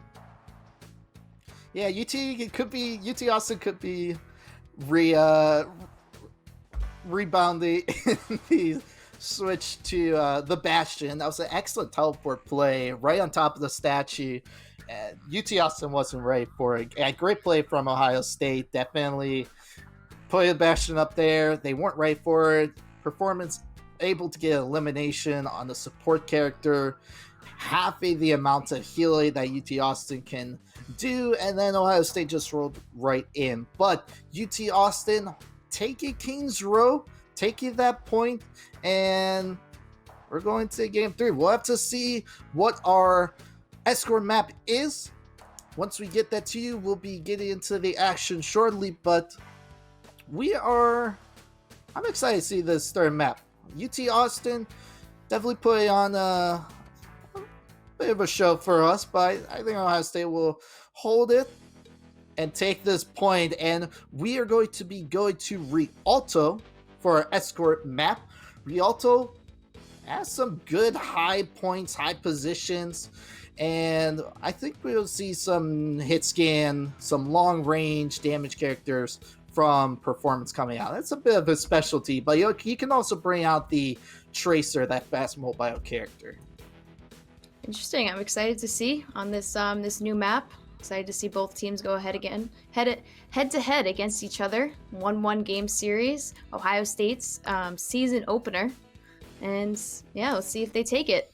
Yeah, UT Austin could be rebounding in the switch to the Bastion. That was an excellent teleport play right on top of the statue. UT Austin wasn't ready for it. A great play from Ohio State. Definitely put the Bastion up there. They weren't ready for it. Performance able to get elimination on the support character. Half of the amount of healing that UT Austin can do, and then Ohio State just rolled right in. But UT Austin taking Kings Row, taking that point, and we're going to game 3. We'll have to see what our S-score map is. Once we get that to you, we'll be getting into the action shortly, but I'm excited to see this third map. UT Austin definitely put on a bit of a show for us, but I think Ohio State will hold it and take this point, and we are going to be going to Rialto for our escort map. Rialto has some good high points, high positions, and I think we'll see some hit scan, some long range damage characters from Performance coming out. That's a bit of a specialty, but he can also bring out the Tracer, that fast mobile character. Interesting. I'm excited to see on this new map. Excited to see both teams go head to head against each other. 1-1 game series. Ohio State's season opener, and yeah, let's see if they take it.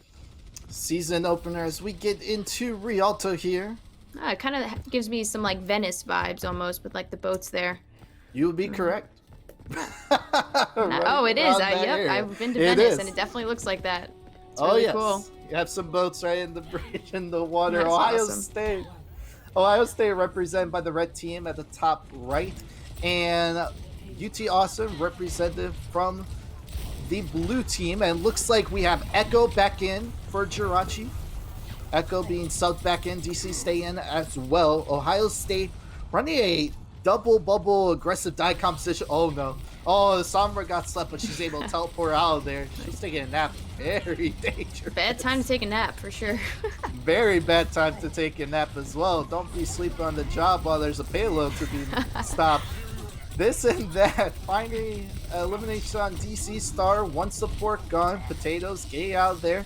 Season opener as we get into Rialto here. It kind of gives me some like Venice vibes almost, with like the boats there. You would be correct. Right, it is. Yep, I've been to Venice, and it definitely looks like that. It's really cool. You have some boats right in the bridge in the water. That's Ohio awesome. Ohio State represented by the red team at the top right, and UT Austin represented from the blue team. And looks like we have Echo back in for Jirachi. Echo being subbed back in, DC stay in as well. Ohio State running a double bubble aggressive die composition. Oh no. Oh, Sombra got slept, but she's able to teleport out of there. She's taking a nap. Very dangerous. Bad time to take a nap, for sure. Very bad time to take a nap as well. Don't be sleeping on the job while there's a payload to be stopped. This and that. Finding elimination on DC Star. One support gone. Potatoes getting out of there.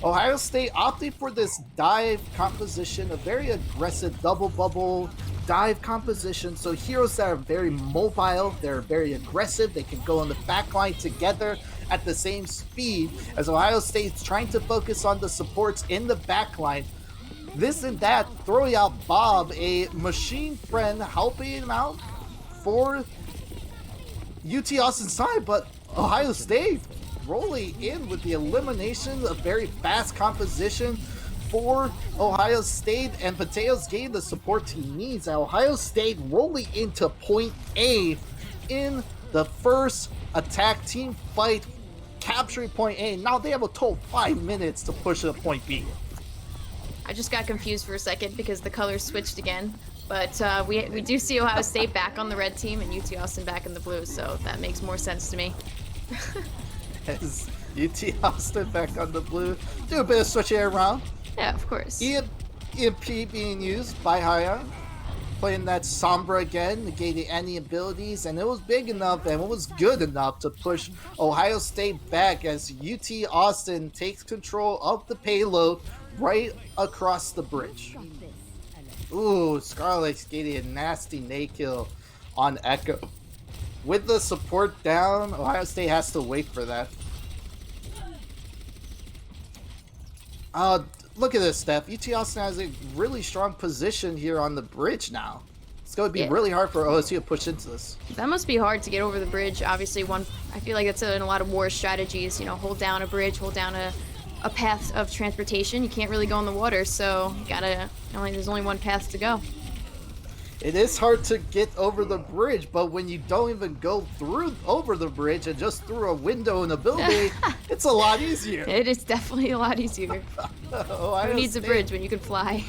Ohio State opting for this dive composition. A very aggressive double bubble dive composition, so heroes that are very mobile, they're very aggressive, they can go on the backline together at the same speed, as Ohio State's trying to focus on the supports in the backline. This and that, throwing out Bob, a machine friend, helping him out for UT Austin's side, but Ohio State rolling in with the elimination, a very fast composition for Ohio State, and Potatoes getting the support he needs. Ohio State rolling into point A in the first attack team fight, capturing point A. Now they have a total 5 minutes to push to point B. I just got confused for a second because the colors switched again. But we do see Ohio State back on the red team and UT Austin back in the blue, so that makes more sense to me. As UT Austin back on the blue, do a bit of switching around. Yeah, of course. EMP being used by Haya, playing that Sombra again, negating any abilities, and it was big enough and it was good enough to push Ohio State back as UT Austin takes control of the payload right across the bridge. Ooh, Scarlet's getting a nasty nade kill on Echo. With the support down, Ohio State has to wait for that. Look at this, Steph. UT Austin has a really strong position here on the bridge now. It's going to be really hard for OSU to push into this. That must be hard to get over the bridge. Obviously, I feel like that's in a lot of war strategies. You know, hold down a bridge, hold down a path of transportation. You can't really go in the water, so there's only one path to go. It is hard to get over the bridge, but when you don't even go over the bridge and just through a window in a building, it's a lot easier. It is definitely a lot easier. Who needs a bridge when you can fly?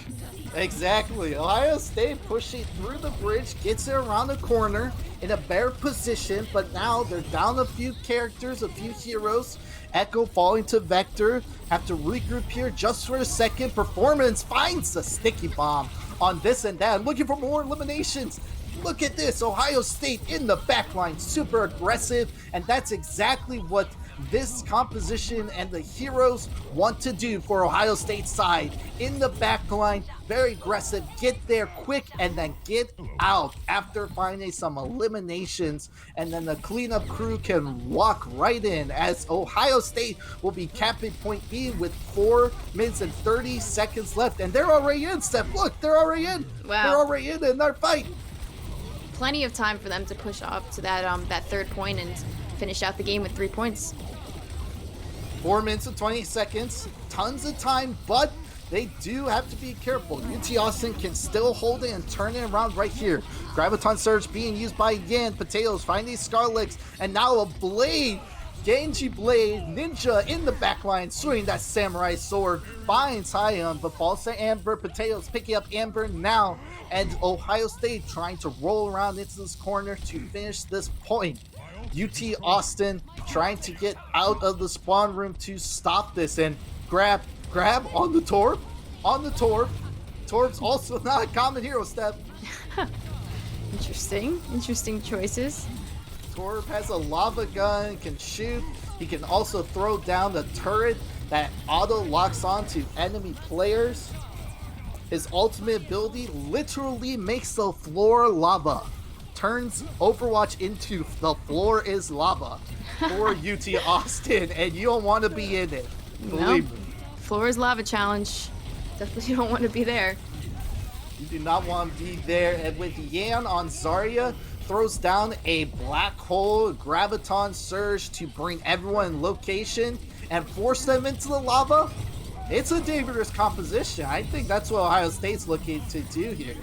Exactly. Ohio State pushing through the bridge, gets it around the corner in a better position, but now they're down a few characters, a few heroes. Echo falling to Vector, have to regroup here just for a second. Performance finds the sticky bomb on this and that. Looking for more eliminations. Look at this. Ohio State in the backline, super aggressive, and that's exactly what this composition and the heroes want to do for Ohio State's side. In the backline, very aggressive, get there quick and then get out after finding some eliminations, and then the cleanup crew can walk right in as Ohio State will be capping point B with 4 minutes and 30 seconds left, and they're already in, Steph. Look, they're already in. Wow. They're already in their fight. Plenty of time for them to push up to that third point and finish out the game with 3 points. 4 minutes and 20 seconds, tons of time, but they do have to be careful. UT Austin can still hold it and turn it around right here. Graviton Surge being used by Yan, Potatoes finding Scarlex, and now a Blade, Genji Blade, Ninja in the backline, swinging that samurai sword, finds Hyun, but falls to Amber. Potatoes picking up Amber now, and Ohio State trying to roll around into this corner to finish this point. UT Austin trying to get out of the spawn room to stop this, and grab on the Torb. Torb's also not a common hero, Steph. Interesting choices. Torb has a lava gun, can shoot. He can also throw down the turret that auto locks on to enemy players. His ultimate ability literally makes the floor lava. Turns Overwatch into the floor is lava for UT Austin, and you don't want to be in it. Believe me. Floor is lava challenge. Definitely don't want to be there. You do not want to be there. And with Yan on Zarya, throws down a black hole graviton surge to bring everyone in location and force them into the lava. It's a dangerous composition. I think that's what Ohio State's looking to do here.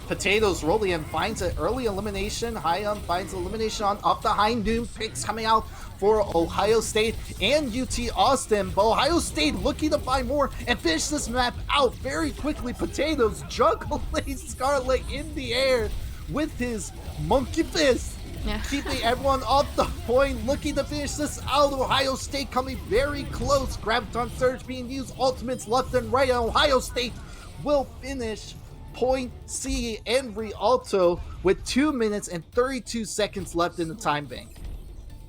Potatoes rolling in, finds an early elimination. Hyun finds elimination off the high noon picks coming out for Ohio State and UT Austin. But Ohio State looking to find more and finish this map out very quickly. Potatoes juggling Scarlet in the air with his monkey fist. Yeah. Keeping everyone off the point, looking to finish this out. Ohio State coming very close. Graviton Surge being used, ultimates left and right. Ohio State will finish point C and Rialto with 2 minutes and 32 seconds left in the time bank.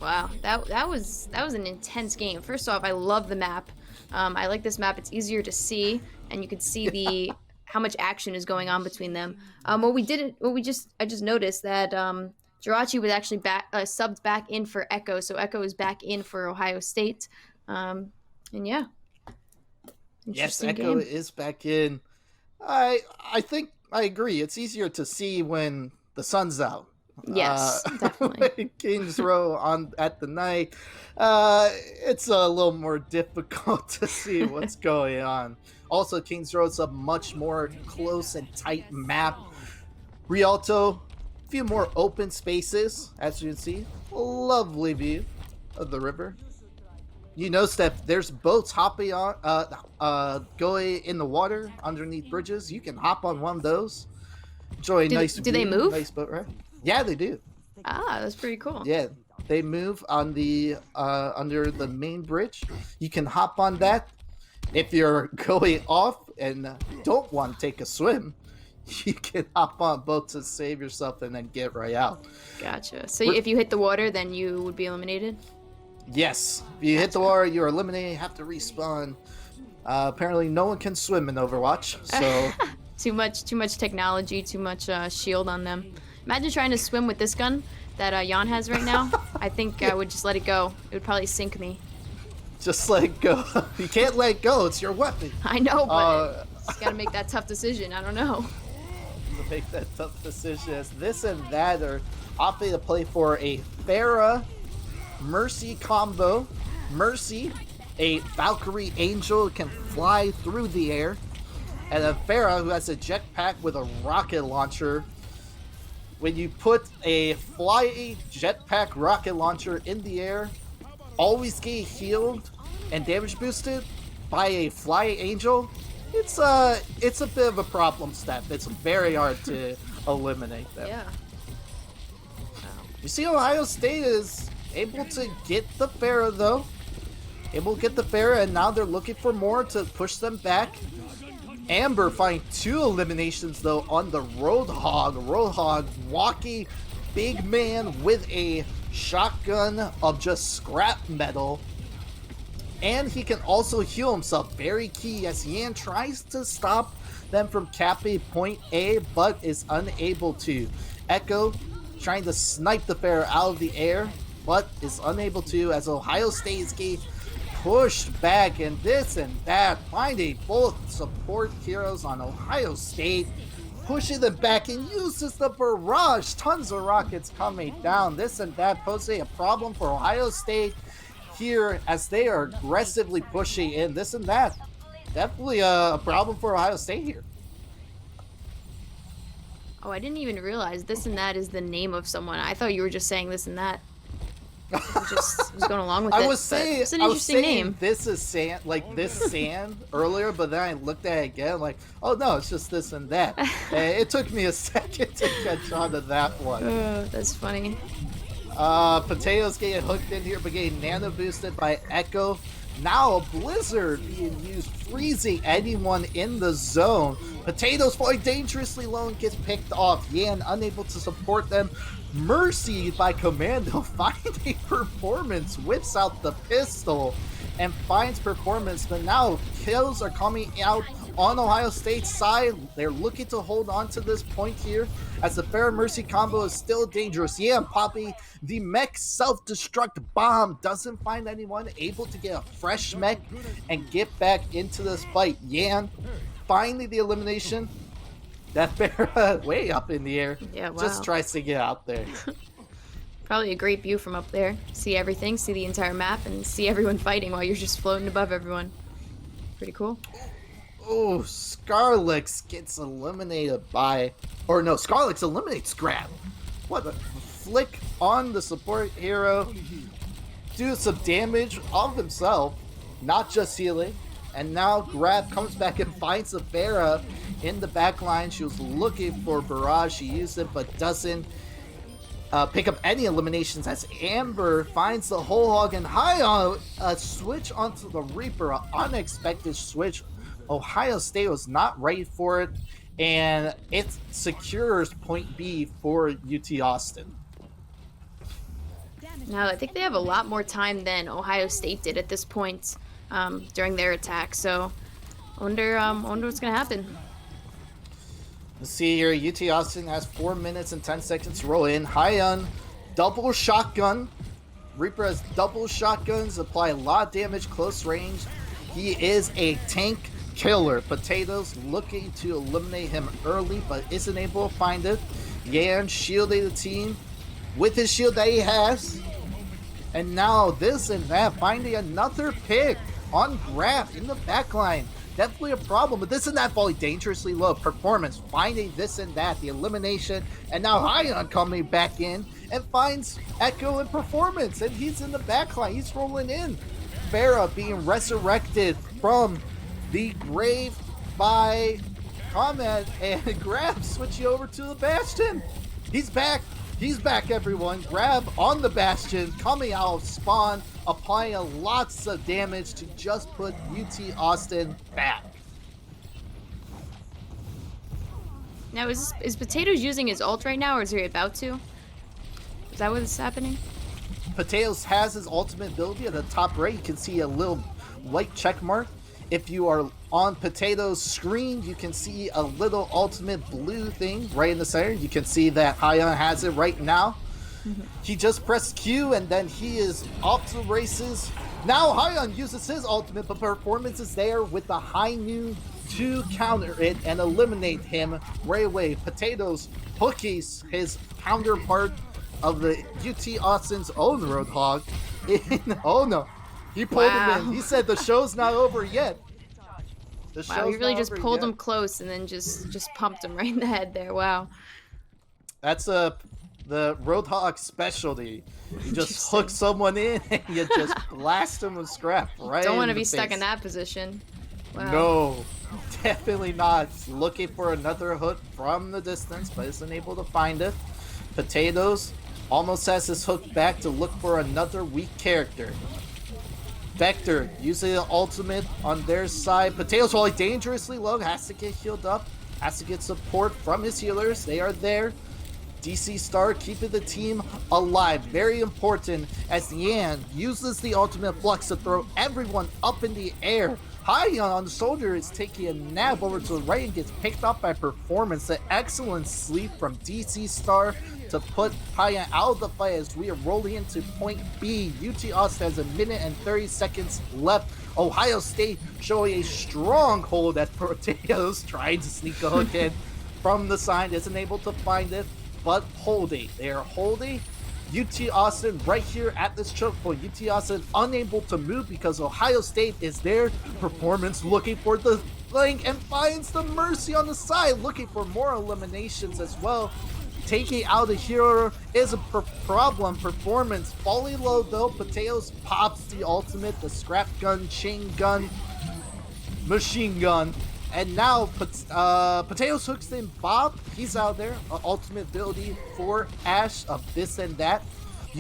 Wow, that was an intense game. First off, I love the map. I like this map. It's easier to see, and you can see how much action is going on between them. I just noticed that Jirachi was actually subbed back in for Echo, so Echo is back in for Ohio State. And yeah, Yes, interesting Echo game. is back in. I think I agree. It's easier to see when the sun's out. Yes, definitely. Kings Row on at the night, it's a little more difficult to see what's going on. Also, Kings Row is a much more close and tight map. Rialto, a few more open spaces, as you can see. Lovely view of the river. You notice that there's boats hopping on, going in the water underneath bridges. You can hop on one of those. Enjoy a nice Do they view, move? nice boat ride. Yeah, they do. Ah, that's pretty cool. Yeah, they move on the under the main bridge. You can hop on that. If you're going off and don't want to take a swim, you can hop on boat to save yourself and then get right out. Gotcha. So if you hit the water, then you would be eliminated? Yes, if you hit the water, you're eliminated. Have to respawn. Apparently, no one can swim in Overwatch, so too much technology, too much shield on them. Imagine trying to swim with this gun that Jan has right now. I think I would just let it go. It would probably sink me. just let it go. You can't let it go. It's your weapon. I know, but just gotta make that tough decision. I don't know. To make that tough decision, as this and that are opting to play for a Pharah Mercy combo. Mercy, a Valkyrie Angel, can fly through the air, and a Pharah who has a jetpack with a rocket launcher. When you put a fly jetpack rocket launcher in the air, always get healed and damage boosted by a fly angel, it's a bit of a problem step. It's very hard to eliminate them. Yeah. You see, Ohio State is able to get the Pharah though. Able to get the Pharah, and now they're looking for more to push them back. Amber find 2 eliminations though on the Roadhog. Roadhog, walking big man with a shotgun of just scrap metal. And he can also heal himself. Very key as Yan tries to stop them from capping point A, but is unable to. Echo trying to snipe the Pharah out of the air, but is unable to, as Ohio State is getting pushed back, and this and that, finding both support heroes on Ohio State, pushing them back, and uses the barrage. Tons of rockets coming down. This and that posing a problem for Ohio State here as they are aggressively pushing in. This and that, definitely a problem for Ohio State here. Oh, I didn't even realize this and that is the name of someone. I thought you were just saying this and that. I just was going along with it. I was saying, it's an interesting name. This is sand, like this sand earlier, but then I looked at it again, like, oh no, it's just this and that. It took me a second to catch on to that one. Oh, that's funny. Potatoes getting hooked in here, but getting nano boosted by Echo. Now a blizzard being used, freezing anyone in the zone. Potatoes falling dangerously low and gets picked off. Yan unable to support them. Mercy by Commando finding performance, whips out the pistol and finds performance, but now kills are coming out on Ohio State's side. They're looking to hold on to this point here as the Pharah Mercy combo is still dangerous. Yeah, Poppy, the mech self-destruct bomb doesn't find anyone, able to get a fresh mech and get back into this fight. Yan finally the elimination. That Pharah way up in the air, Yeah, wow. just tries to get out there. Probably a great view from up there. See everything, see the entire map, and see everyone fighting while you're just floating above everyone. Pretty cool. Oh, Scarlix gets eliminated by... Or no, Scarlix eliminates Grab. What a flick on the support hero. Do some damage of himself, not just healing. And now Grab comes back and finds the Pharah in the back line. She was looking for Barrage. She used it, but doesn't pick up any eliminations as Amber finds the whole hog and high on a switch onto the Reaper. An unexpected switch. Ohio State was not ready for it, and it secures point B for UT Austin. Now, I think they have a lot more time than Ohio State did at this point during their attack, so I wonder what's going to happen. Let's see here. UT Austin has 4 minutes and 10 seconds to roll in. Hyan, double shotgun. Reaper has double shotguns, apply a lot of damage close range. He is a tank killer. Potatoes looking to eliminate him early, but isn't able to find it. Yan shielding the team with his shield that he has. And now this and that, finding another pick on Grab in the backline. Definitely a problem, but this and that falling dangerously low. Performance, finding this and that, the elimination, and now Hyan coming back in and finds Echo in Performance, and he's in the backline. He's rolling in. Farah being resurrected from the grave by Comment, and Grab switching over to the Bastion. He's back. He's back, everyone. Grab on the Bastion, coming out of spawn, applying lots of damage to just put UT Austin back. Now, is Potatoes using his ult right now, or is he about to? Is that what's happening? Potatoes has his ultimate ability at the top right. You can see a little white check mark. If you are on Potatoes' screen, you can see a little ultimate blue thing right in the center. You can see that Hyan has it right now. He just pressed Q and then he is off to the races. Now Hyan uses his ultimate, but Performance is there with the high noon to counter it and eliminate him right away. Potatoes hookies his counterpart of the UT Austin's own Roadhog. Oh no, he pulled him in. He said the show's not over yet. Wow, he really just pulled him close and then just pumped him right in the head there. Wow. That's the Roadhog specialty. You just hook someone in and you just blast them with scrap right. Don't want to be stuck in that position. Wow. No, definitely not. Looking for another hook from the distance, but isn't able to find it. Potatoes almost has his hook back to look for another weak character. Vector using the ultimate on their side. Potatoes falling dangerously low, has to get healed up, has to get support from his healers. They are there. DC Star keeping the team alive. Very important as Yan uses the ultimate flux to throw everyone up in the air. Hyan on the shoulder is taking a nab over to the right and gets picked up by Performance. An excellent sleep from DC Star to put Hyan out of the fight as we are rolling into point B. UT Austin has 1 minute and 30 seconds left. Ohio State showing a strong hold at Potatoes, trying to sneak a hook in from the side, isn't able to find it, but holding. They are holding. UT Austin right here at this choke point. UT Austin unable to move because Ohio State is there. Performance looking for the flank and finds the Mercy on the side, looking for more eliminations as well. Taking out a hero is a problem. Performance falling low though. Potatoes pops the ultimate, the scrap gun, chain gun, machine gun. And now Potatoes hooks in Bob. He's out there. Ultimate ability for Ash of this and that.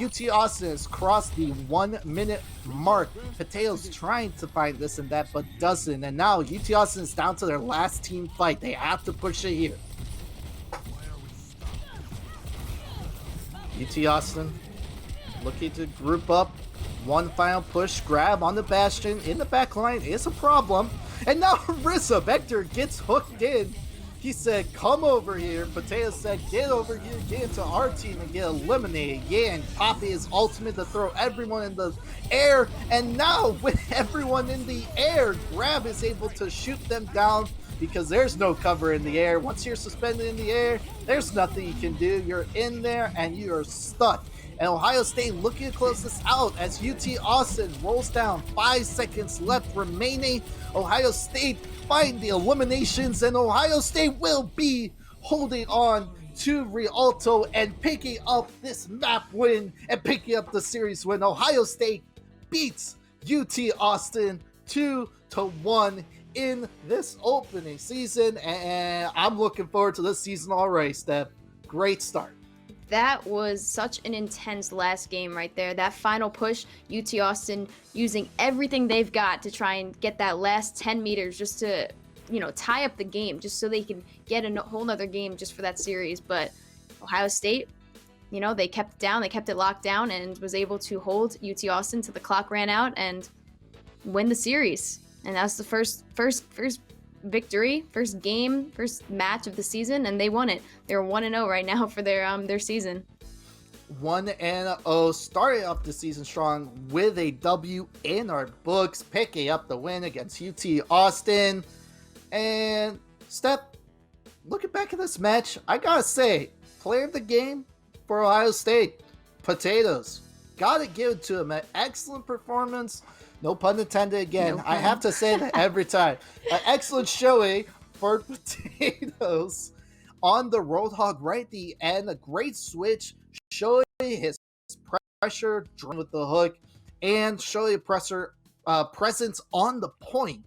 UT Austin has crossed the 1 minute mark. Potatoes trying to find this and that, but doesn't. And now UT Austin is down to their last team fight. They have to push it here. UT Austin looking to group up. One final push, grab on the Bastion in the back line is a problem. And now Rissa Vector gets hooked in. He said, come over here. Potatoes said, get over here, get into our team and get eliminated. Yeah, and Poppy is ultimate to throw everyone in the air. And now with everyone in the air, Grab is able to shoot them down because there's no cover in the air. Once you're suspended in the air, there's nothing you can do. You're in there and you are stuck. And Ohio State looking to close this out as UT Austin rolls down. 5 seconds left remaining. Ohio State find the eliminations, and Ohio State will be holding on to Rialto and picking up this map win and picking up the series win. Ohio State beats UT Austin 2-1 in this opening season, and I'm looking forward to this season already, Steph. Great start. That was such an intense last game right there. That final push, UT Austin using everything they've got to try and get that last 10 meters just to, tie up the game, just so they can get a whole nother game just for that series. But Ohio State, they kept it down, they kept it locked down and was able to hold UT Austin till the clock ran out and win the series. And that was the first victory, first game, first match of the season, and they won it. They're 1-0 right now for their season. 1-0, starting off the season strong with a W in our books, picking up the win against UT Austin. And Steph, looking back at this match, I gotta say, player of the game for Ohio State, Potatoes. Gotta give it to him. An excellent performance. No pun intended again. No pun. I have to say that every time. An excellent showing for Potatoes on the Roadhog right at the end. A great switch, showing his pressure, drawing with the hook, and showing a presence on the point.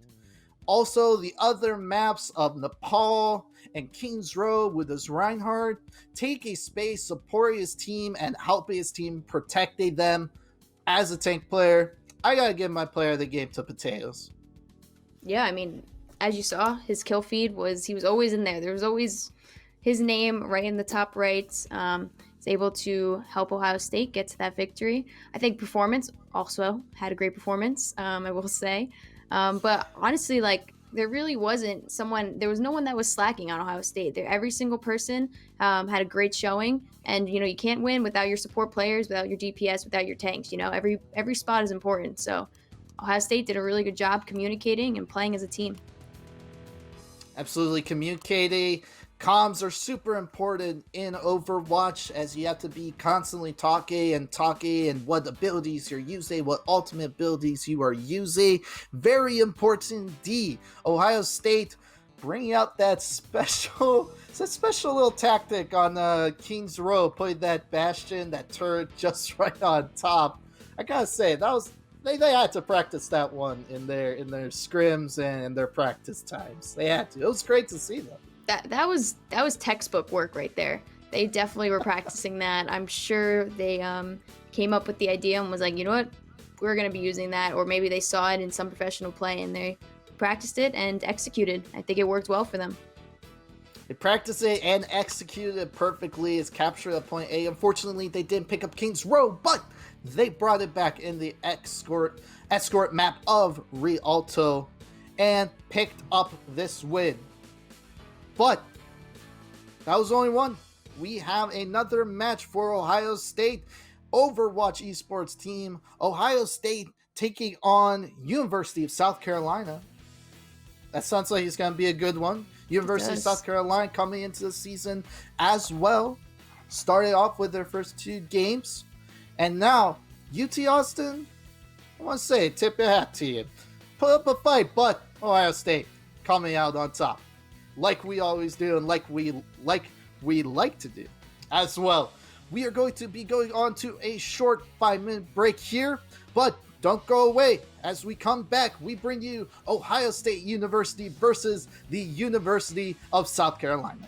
Also, the other maps of Nepal and Kings Row with his Reinhardt take a space, supporting his team and helping his team, protecting them. As a tank player, I gotta give my player of the game to Potatoes. Yeah, I mean, as you saw, his kill feed he was always in there. There was always his name right in the top right. He's able to help Ohio State get to that victory. I think performance also had a great performance, I will say. But honestly, like, there really wasn't there was no one that was slacking on Ohio State. Every single person had a great showing, and you can't win without your support players, without your DPS, without your tanks. Every spot is important. So Ohio State did a really good job communicating and playing as a team. Absolutely, communicating. Comms are super important in Overwatch, as you have to be constantly talking and what abilities you're using, what ultimate abilities you are using. Very important indeed. Ohio State bringing out that special little tactic on Kings Row, putting that bastion, that turret just right on top. I gotta say, that was they had to practice that one in their scrims and in their practice times. They had to. It was great to see them. That was textbook work right there. They definitely were practicing that. I'm sure they came up with the idea and was like, you know what, we're going to be using that. Or maybe they saw it in some professional play and they practiced it and executed. I think it worked well for them. They practiced it and executed it perfectly. It's captured at point A. Unfortunately, they didn't pick up Kings Row, but they brought it back in the escort map of Rialto and picked up this win. But that was only one. We have another match for Ohio State. Overwatch esports team. Ohio State taking on University of South Carolina. That sounds like it's going to be a good one. University of South Carolina coming into the season as well. Started off with their first 2 games. And now, UT Austin, I want to say, tip your hat to you. Put up a fight, but Ohio State coming out on top. Like we always do, and like we like to do as well. We are going to be going on to a short 5-minute break here, but don't go away. As we come back, we bring you Ohio State University versus the University of South Carolina.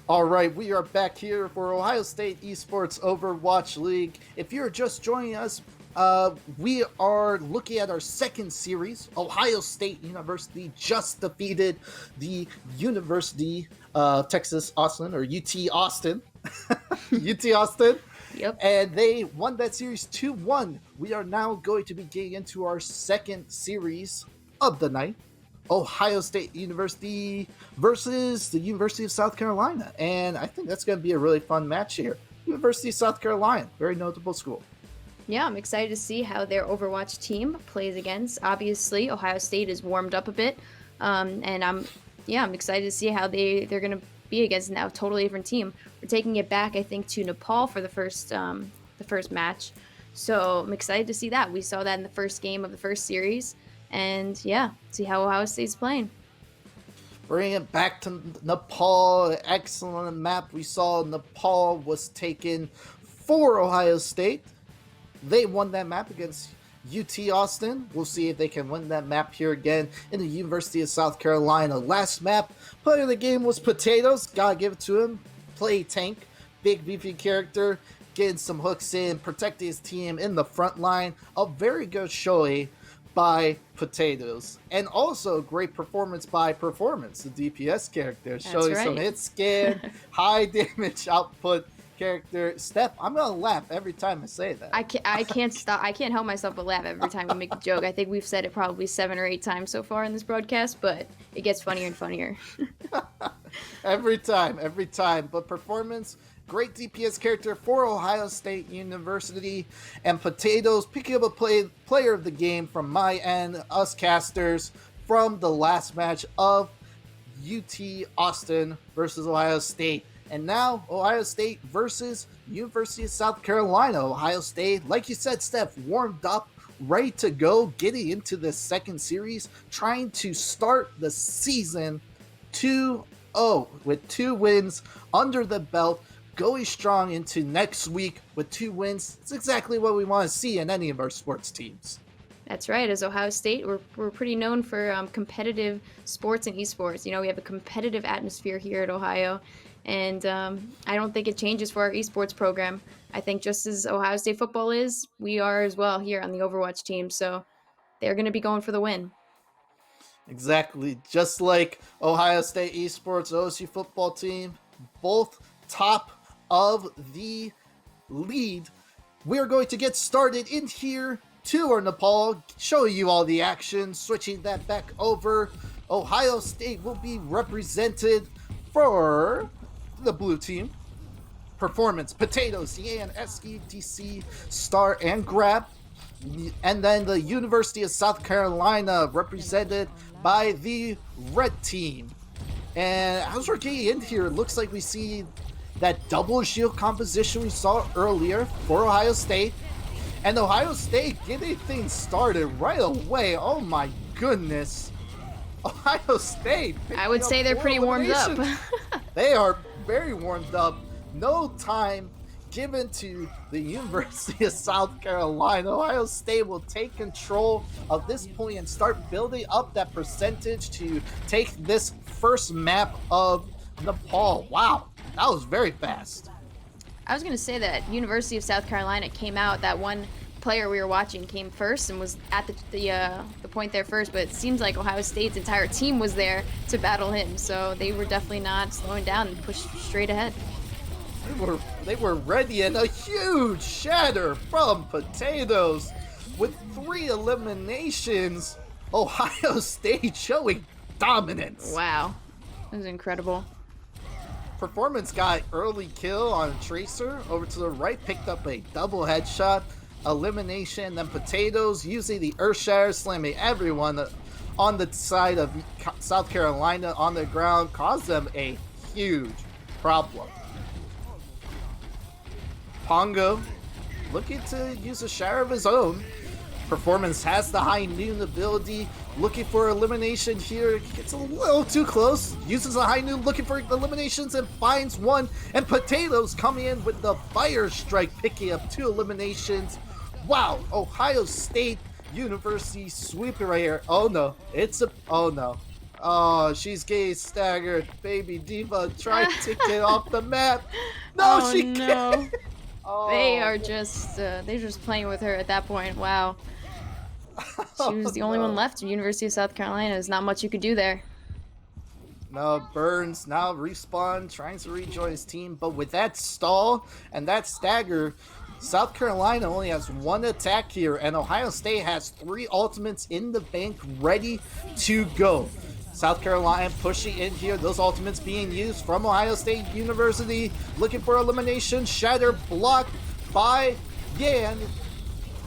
All right, we are back here for Ohio State Esports Overwatch League. If you're just joining us, we are looking at our second series. Ohio State University just defeated the University of Texas Austin, or UT Austin. UT Austin. Yep. And they won that series 2-1. We are now going to be getting into our second series of the night. Ohio State University versus the University of South Carolina. And I think that's going to be a really fun match here. University of South Carolina, very notable school. Yeah, I'm excited to see how their Overwatch team plays against. Obviously, Ohio State is warmed up a bit. And I'm excited to see how they're going to be against now a totally different team. We're taking it back, I think, to Nepal for the first match. So I'm excited to see that. We saw that in the first game of the first series. And yeah, see how Ohio State's playing. Bringing it back to Nepal, excellent map. We saw Nepal was taken for Ohio State. They won that map against UT Austin. We'll see if they can win that map here again in the University of South Carolina. Last map, player of the game was Potatoes. Gotta give it to him. Play tank, big beefy character, getting some hooks in, protecting his team in the front line. A very good showing by Potatoes, and also great performance by Performance, the DPS character, showing some hit scan, high damage output character. Steph, I'm gonna laugh every time I say that. I can't stop. I can't help myself but laugh every time we make a joke. I think we've said it probably 7 or 8 times so far in this broadcast, but it gets funnier and funnier. every time. But Performance, great DPS character for Ohio State University, and Potatoes picking up a player of the game from my end, us casters, from the last match of UT Austin versus Ohio State. And now Ohio State versus University of South Carolina. Ohio State, like you said, Steph, warmed up, ready to go, getting into the second series, trying to start the season 2-0 with 2 wins under the belt, going strong into next week with 2 wins. It's exactly what we want to see in any of our sports teams. That's right. As Ohio State, we're pretty known for competitive sports and esports. You know, we have a competitive atmosphere here at Ohio, and I don't think it changes for our esports program. I think just as Ohio State football is, we are as well here on the Overwatch team. So they're going to be going for the win. Exactly. Just like Ohio State esports, OSU football team, both top of the lead. We're going to get started in here to our Nepal, showing you all the action, switching that back over. Ohio State will be represented for the blue team. Performance, Potatoes, Yan, SEDC, Star, and Grab. And then the University of South Carolina, represented by the red team. And as we're getting in here, it looks like we see that double shield composition we saw earlier for Ohio State. And Ohio State getting things started right away. Oh my goodness. Ohio State. I would say they're pretty warmed up. They are very warmed up. No time given to the University of South Carolina. Ohio State will take control of this point and start building up that percentage to take this first map of Nepal. Wow, that was very fast. I was going to say that University of South Carolina came out, that one player we were watching came first and was at the point there first, but it seems like Ohio State's entire team was there to battle him, so they were definitely not slowing down and pushed straight ahead. They were ready, and a huge shatter from Potatoes with 3 eliminations. Ohio State showing dominance. Wow, that was incredible. Performance got early kill on Tracer over to the right, picked up a double headshot, elimination, then Potatoes using the Earthshatter, slamming everyone on the side of South Carolina on the ground, caused them a huge problem. Pongo looking to use a share of his own. Performance has the high noon ability, looking for elimination here, gets a little too close, uses a high noon looking for eliminations and finds one, and Potatoes coming in with the fire strike, picking up 2 eliminations. Wow, Ohio State University sweeping right here. Oh no, Oh, she's getting staggered. Baby Diva trying to get off the map. No, Oh she no. can't. They Oh, are just they're just playing with her at that point. Wow. She was the only one no. left. University of South Carolina. There's not much you could do there. No, Burns now respawn, trying to rejoin his team, but with that stall and that stagger, South Carolina only has one attack here, and Ohio State has 3 ultimates in the bank ready to go. South Carolina pushing in here, those ultimates being used from Ohio State University, looking for elimination, Shatter blocked by Yan,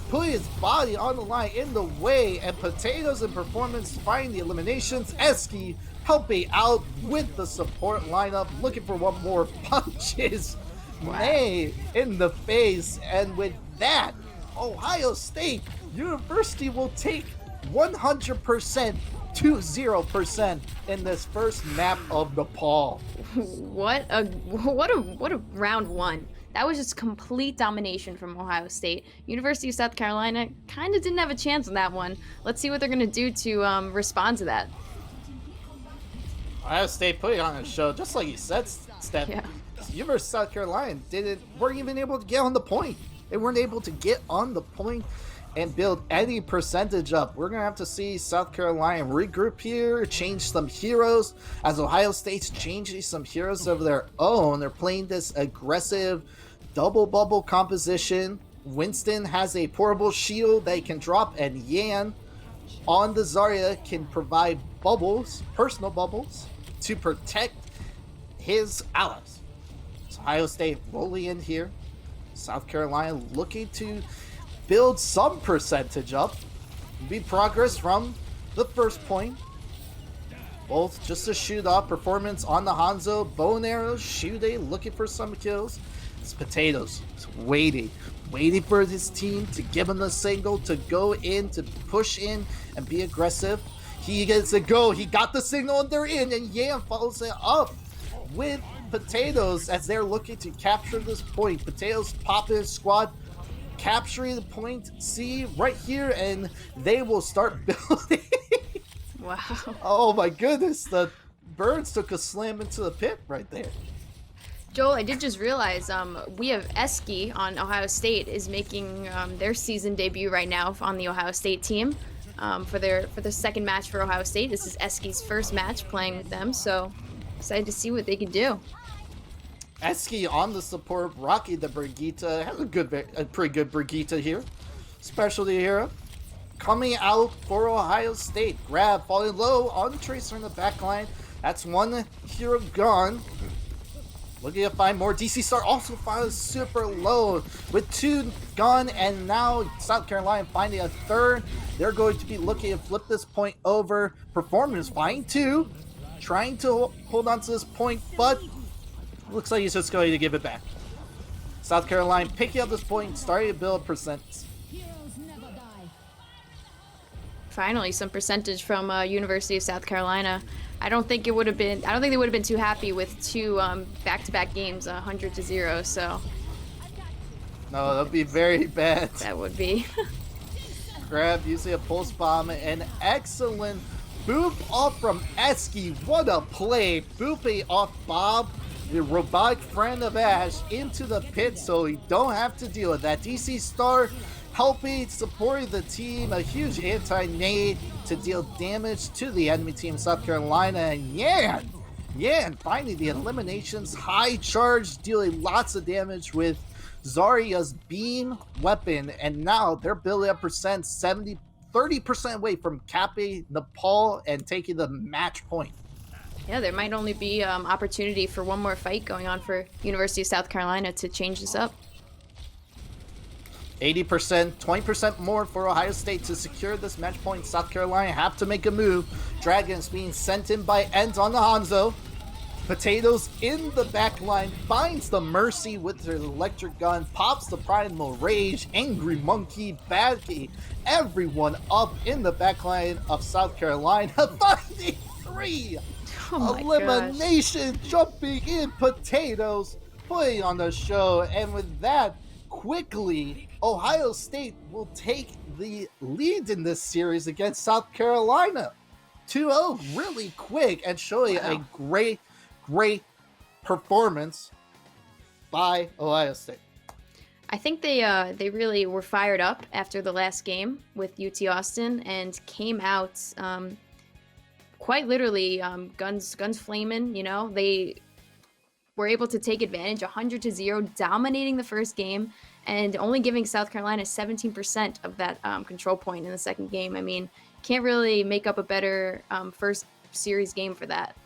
put his body on the line in the way, and Potatoes and Performance find the eliminations. Eski helping out with the support lineup, looking for one more punches. Wow. Nay in the face, and with that, Ohio State University will take 100% to 0% in this first map of Nepal. What a round one. That was just complete domination from Ohio State. University of South Carolina kind of didn't have a chance in that one. Let's see what they're going to do to respond to that. Ohio State putting on a show, just like you said, Steph. Yeah. University of South Carolina weren't even able to get on the point. They weren't able to get on the point and build any percentage up. We're going to have to see South Carolina regroup here, change some heroes, as Ohio State's changing some heroes of their own. They're playing this aggressive double bubble composition. Winston has a portable shield that he can drop, and Yan on the Zarya can provide bubbles, personal bubbles, to protect his allies. So Ohio State rolling in here. South Carolina looking to build some percentage up. Be progress from the first point. Both just a shoot off performance on the Hanzo. Bow and arrows, shooting, looking for some kills. It's Potatoes. It's waiting for his team to give him the signal to go in, to push in and be aggressive. He gets a go. He got the signal and they're in, and Yam follows it up with Potatoes as they're looking to capture this point. Potatoes popping his squad, capturing the point C right here, and they will start building. Wow. Oh my goodness, the Birds took a slam into the pit right there. Joel, I did just realize we have Eski on Ohio State is making their season debut right now on the Ohio State team for the second match for Ohio State. This is Eski's first match playing with them, so excited to see what they can do. Eski on the support, Rocky the Brigitte has a pretty good Brigitte here. Specialty hero. Coming out for Ohio State. Grab, falling low on Tracer in the back line. That's one hero gone. Looking to find more. DC Star also finds super low with 2 gone, and now South Carolina finding a third. They're going to be looking to flip this point over. Performance fine too. Trying to hold on to this point, but looks like he's just going to give it back. South Carolina picking up this point, starting to build percents. Finally, some percentage from University of South Carolina. I don't think they would have been too happy with 2 back-to-back games, 100 to 0. So No, that'd be very bad. that would be. Grab using a pulse bomb, and excellent boop off from Eski. What a play! Booping off Bob, the robotic friend of Ash, into the pit, so he don't have to deal with that. DC Star helping, supporting the team, a huge anti-nade to deal damage to the enemy team, South Carolina, and Yan finding the eliminations, high charge, dealing lots of damage with Zarya's beam weapon, and now they're building up percent 30% away from capping Nepal and taking the match point. Yeah, there might only be opportunity for one more fight going on for University of South Carolina to change this up. 80%, 20% more for Ohio State to secure this match point. South Carolina have to make a move. Dragons being sent in by Ends on the Hanzo. Potatoes in the back line, finds the Mercy with her electric gun, pops the Primal Rage, Angry Monkey, Badkey, everyone up in the back line of South Carolina. Finding 3 elimination, jumping in Potatoes, putting on the show, and with that, quickly, Ohio State will take the lead in this series against South Carolina. 2-0 really quick and showing a great performance by Ohio State. I think they really were fired up after the last game with UT Austin and came out quite literally guns flaming. You know, they were able to take advantage 100-0, dominating the first game and only giving South Carolina 17% of that control point in the second game. I mean, can't really make up a better first series game for that.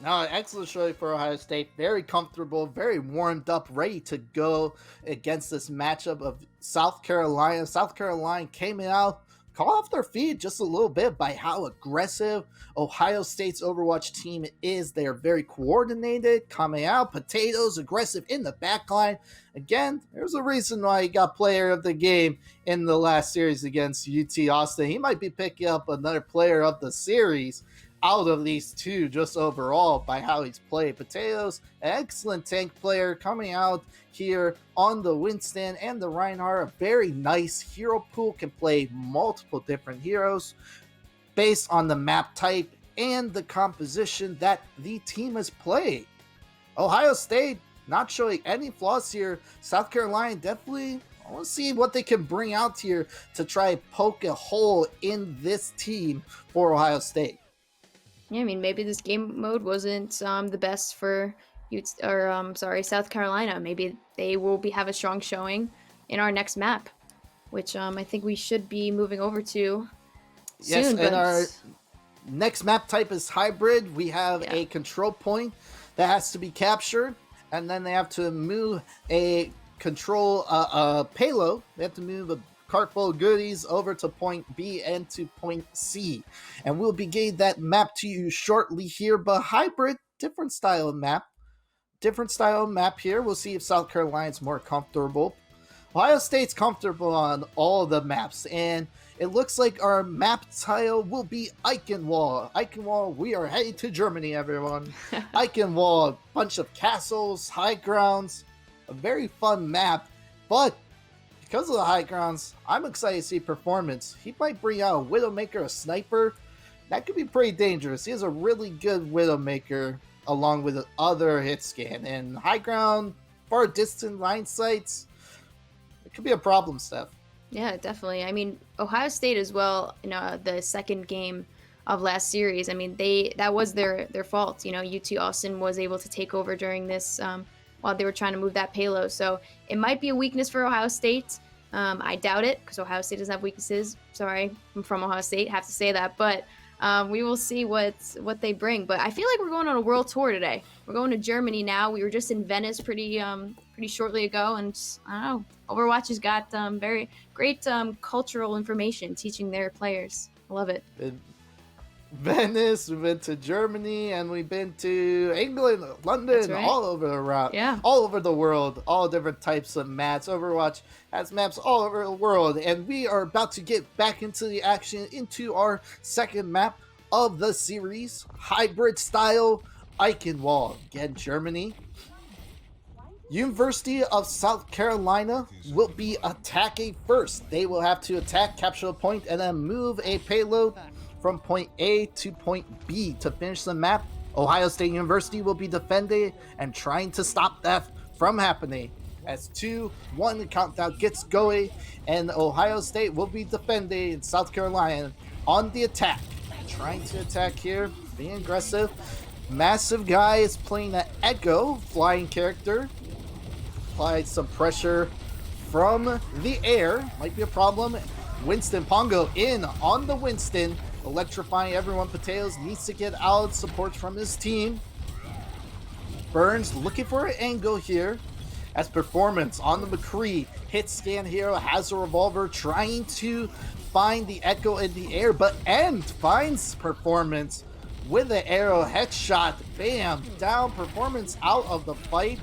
No, excellent showing for Ohio State. Very comfortable, very warmed up, ready to go against this matchup of South Carolina. South Carolina came out, caught off their feet just a little bit by how aggressive Ohio State's Overwatch team is. They are very coordinated, coming out, potatoes, aggressive in the backline. Again, there's a reason why he got player of the game in the last series against UT Austin. He might be picking up another player of the series out of these two just overall by how he's played. Potatoes, an excellent tank player coming out here on the Winston and the Reinhardt. A very nice hero pool, can play multiple different heroes based on the map type and the composition that the team has played. Ohio State not showing any flaws here. South Carolina definitely, I want to see what they can bring out here to try and poke a hole in this team for Ohio State. Yeah, I mean, maybe this game mode wasn't the best for South Carolina. Maybe they will have a strong showing in our next map, which I think we should be moving over to soon. Yes, and our next map type is hybrid. We have a control point that has to be captured, and then they have to move a control payload. They have to move a cart full of goodies over to point B and to point C. And we'll be getting that map to you shortly here, but hybrid, different style of map. Different style of map here. We'll see if South Carolina's more comfortable. Ohio State's comfortable on all the maps, and it looks like our map tile will be Eichenwalde. Eichenwalde, we are headed to Germany, everyone. Eichenwalde, bunch of castles, high grounds, a very fun map, but because of the high grounds, I'm excited to see performance. He might bring out a Widowmaker, a sniper. That could be pretty dangerous. He has a really good Widowmaker along with other hit scan. And high ground, far distant line sights, it could be a problem, Steph. Yeah, definitely. I mean, Ohio State as well, the second game of last series, I mean, that was their fault. UT Austin was able to take over during this while they were trying to move that payload. So it might be a weakness for Ohio State. I doubt it, because Ohio State doesn't have weaknesses. Sorry, I'm from Ohio State, have to say that. But we will see what they bring. But I feel like we're going on a world tour today. We're going to Germany now. We were just in Venice pretty shortly ago, and I don't know, Overwatch has got very great cultural information teaching their players. I love it. Venice, we've been to Germany, and we've been to England, London, right. all over around, Yeah. all over the world, all different types of maps. Overwatch has maps all over the world, and we are about to get back into the action, into our second map of the series, hybrid style Eichenwalde. Again, Germany. University of South Carolina will be attacking first. They will have to attack, capture a point, and then move a payload from point A to point B to finish the map. Ohio State University will be defending and trying to stop that from happening. As 2-1, the countdown gets going, and Ohio State will be defending South Carolina on the attack. Trying to attack here, being aggressive. Massive Guy is playing an Echo flying character. Applied some pressure from the air, might be a problem. Winston Pongo in on the Winston, electrifying everyone. Potatoes needs to get out support from his team. Burns looking for an angle here. As performance on the McCree, hit scan hero has a revolver, trying to find the Echo in the air, but End finds performance with an arrow headshot. Bam, down. Performance out of the fight.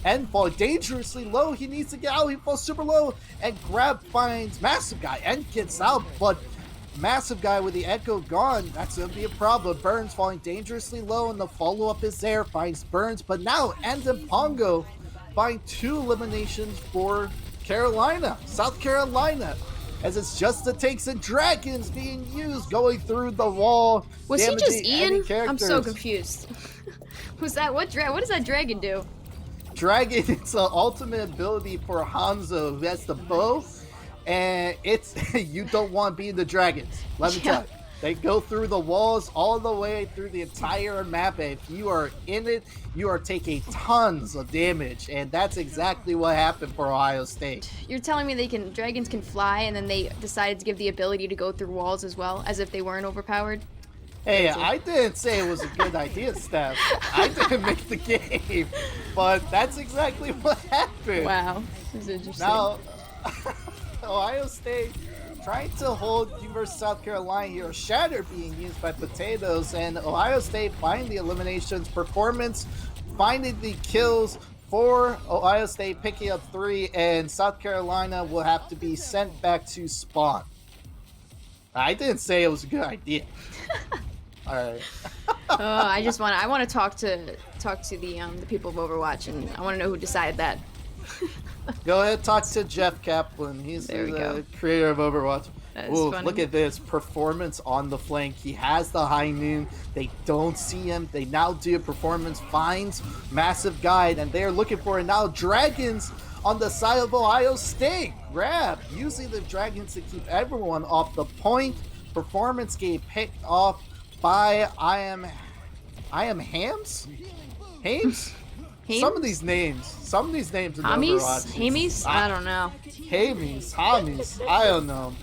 End fall dangerously low. He needs to get out. He falls super low, and Grab finds Massive Guy. End gets out, but Massive Guy with the Echo gone, that's going to be a problem. Burns falling dangerously low, and the follow-up is there. Finds Burns, but now End and Pongo find 2 eliminations for Carolina. South Carolina as it's just the tanks and dragons being used, going through the wall. Was he just enemy Ian? I'm so characters. confused. Who's that? What does that dragon do? Dragon, it's an ultimate ability for Hanzo, who has the bow, and it's you don't want to be the dragons. Let me tell you. They go through the walls all the way through the entire map, and if you are in it, you are taking tons of damage, and that's exactly what happened for Ohio State. You're telling me dragons can fly, and then they decided to give the ability to go through walls as well, as if they weren't overpowered? Hey, I didn't say it was a good idea, Steph. I didn't make the game, but that's exactly what happened. Wow, this is interesting. Now, Ohio State trying to hold University of South Carolina here. Shatter being used by Potatoes, and Ohio State finding the eliminations. Performance finding the kills for Ohio State, picking up 3, and South Carolina will have to be sent back to spawn. I didn't say it was a good idea. All right. I want to talk to the people of Overwatch, and I want to know who decided that. Go ahead, talk to Jeff Kaplan. He's the creator of Overwatch. Ooh, look at this performance on the flank. He has the high noon. They don't see him. They now do a performance, finds massive guide, and they are looking for it now. Dragons on the side of Ohio State. Grab using the dragons to keep everyone off the point. Performance game picked off by I am Hams? Hames? Some of these names in Overwatch. Hamies? I don't know. Hamies, I don't know.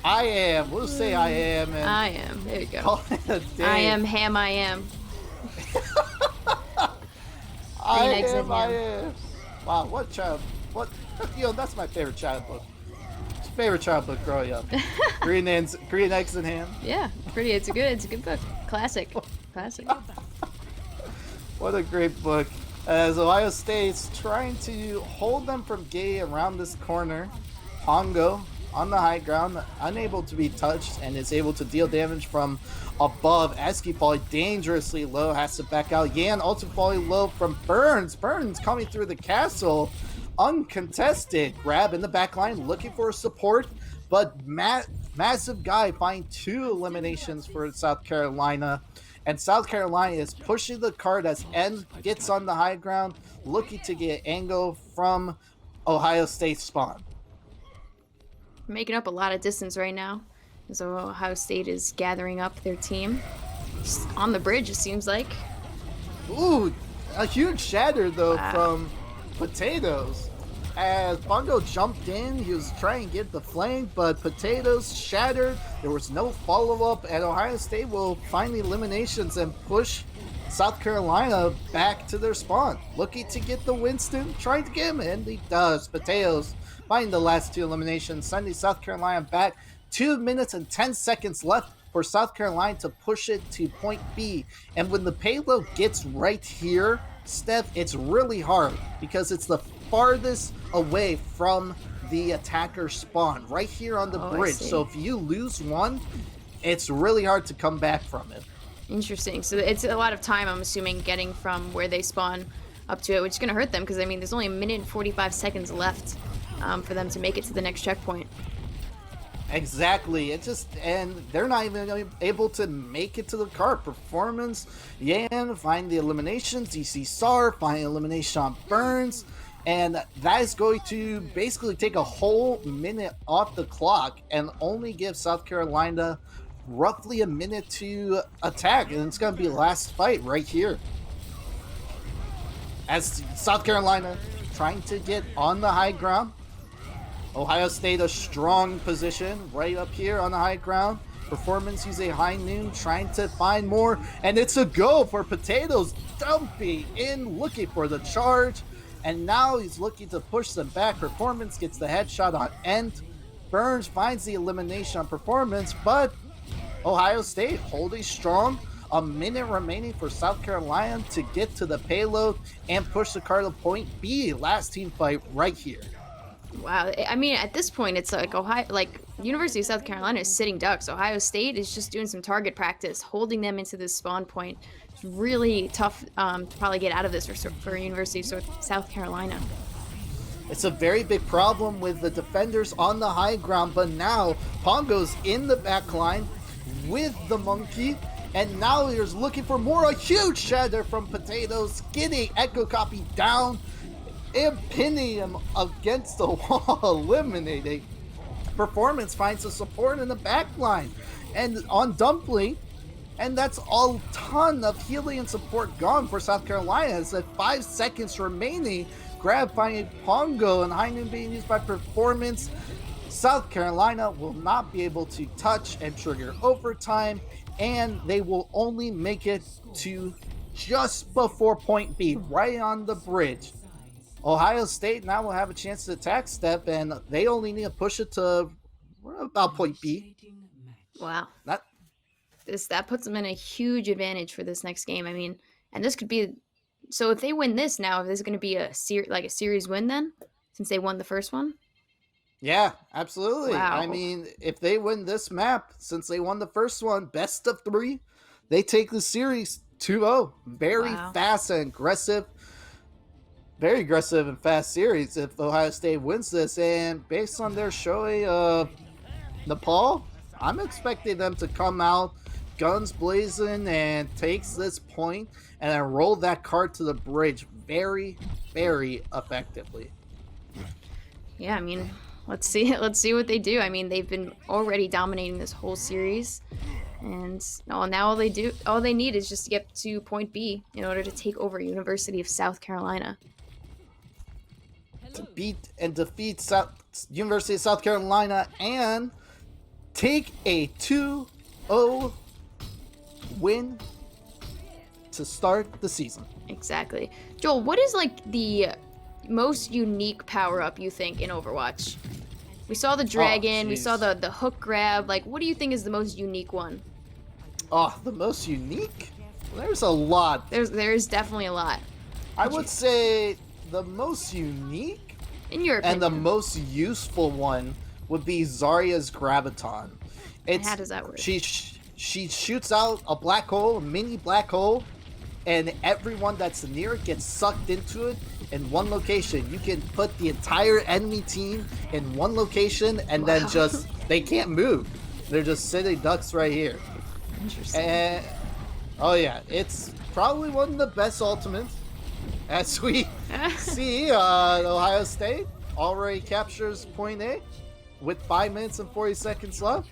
I am. We'll say I am. And I am. There you go. I am ham. I am. I am. Wow, what child? What? That's my favorite child book. Favorite child book growing up. Green eggs and ham. Yeah, pretty. It's a good book. Classic. What a great book. As Ohio State's trying to hold them from getting around this corner, Pongo on the high ground, unable to be touched, and is able to deal damage from above. Eski falling dangerously low, has to back out. Yan also falling low from Burns. Burns coming through the castle, uncontested. Grab in the back line, looking for support, but massive guy find 2 eliminations for South Carolina. And South Carolina is pushing the card as N gets on the high ground, looking to get angle from Ohio State spawn. Making up a lot of distance right now. So Ohio State is gathering up their team. Just on the bridge, it seems like. Ooh, a huge shatter though from Potatoes. As Bongo jumped in, he was trying to get the flank, but Potatoes shattered. There was no follow-up, and Ohio State will find the eliminations and push South Carolina back to their spawn. Looking to get the Winston, trying to get him, and he does. Potatoes find the last 2 eliminations, sending South Carolina back. 2 minutes and 10 seconds left for South Carolina to push it to point B. And when the payload gets right here, Steph, it's really hard because it's the farthest away from the attacker spawn, right here on the bridge. So if you lose one, it's really hard to come back from it. Interesting. So it's a lot of time, I'm assuming, getting from where they spawn up to it, which is going to hurt them because, I mean, there's only 1 minute and 45 seconds left for them to make it to the next checkpoint. Exactly. And they're not even able to make it to the car. Performance, Yan find the eliminations. DC Sar find elimination on Burns. And that is going to basically take a whole minute off the clock and only give South Carolina roughly a minute to attack. And it's going to be last fight right here. As South Carolina trying to get on the high ground. Ohio State a strong position right up here on the high ground. Performance using high noon, trying to find more. And it's a go for Potatoes, dumping in, looking for the charge. And now he's looking to push them back. Performance gets the headshot on End. Burns finds the elimination on Performance, but Ohio State holding strong. A minute remaining for South Carolina to get to the payload and push the car to point B. Last team fight right here. Wow. I mean, at this point, it's like University of South Carolina is sitting ducks. Ohio State is just doing some target practice, holding them into this spawn point. It's really tough to probably get out of this for University of South Carolina. It's a very big problem with the defenders on the high ground, but now Pongo's in the back line with the monkey, and now he's looking for more. A huge shatter from Potatoes, getting Echo Copy down and pinning him against the wall, eliminating. Performance finds the support in the back line and on Dumpling, and that's a ton of healing and support gone for South Carolina. As at 5 seconds remaining, grab finding Pongo and High Noon being used by Performance. South Carolina will not be able to touch and trigger overtime, and they will only make it to just before point B, right on the bridge. Ohio State now will have a chance to attack step, and they only need to push it to about point B. Wow. That puts them in a huge advantage for this next game. I mean, and this could be, so if they win this now, is this going to be a series win then, since they won the first one? Yeah, absolutely. Wow. I mean, if they win this map, since they won the first one, best of 3, they take the series 2-0. Very fast and aggressive. Very aggressive and fast series if Ohio State wins this. And based on their showing of Nepal, I'm expecting them to come out guns blazing and takes this point and then roll that card to the bridge very, very effectively. Yeah, I mean, let's see what they do. I mean, they've been already dominating this whole series, and now all they need is just to get to point B in order to take over University of South Carolina. To beat and defeat University of South Carolina and take a 2-0 win to start the season. Exactly. Joel, what is like the most unique power-up you think in Overwatch? We saw the dragon, we saw the hook grab. Like, what do you think is the most unique one? Oh, the most unique? There's a lot. There is definitely a lot. I would say the most unique, in your opinion, and the most useful one would be Zarya's Graviton. How does that work? She shoots out a black hole, a mini black hole, and everyone that's near it gets sucked into it in one location. You can put the entire enemy team in one location, and then just they can't move. They're just sitting ducks right here. Interesting. And oh yeah, it's probably one of the best ultimates. As we see, Ohio State already captures point A with 5 minutes and 40 seconds left.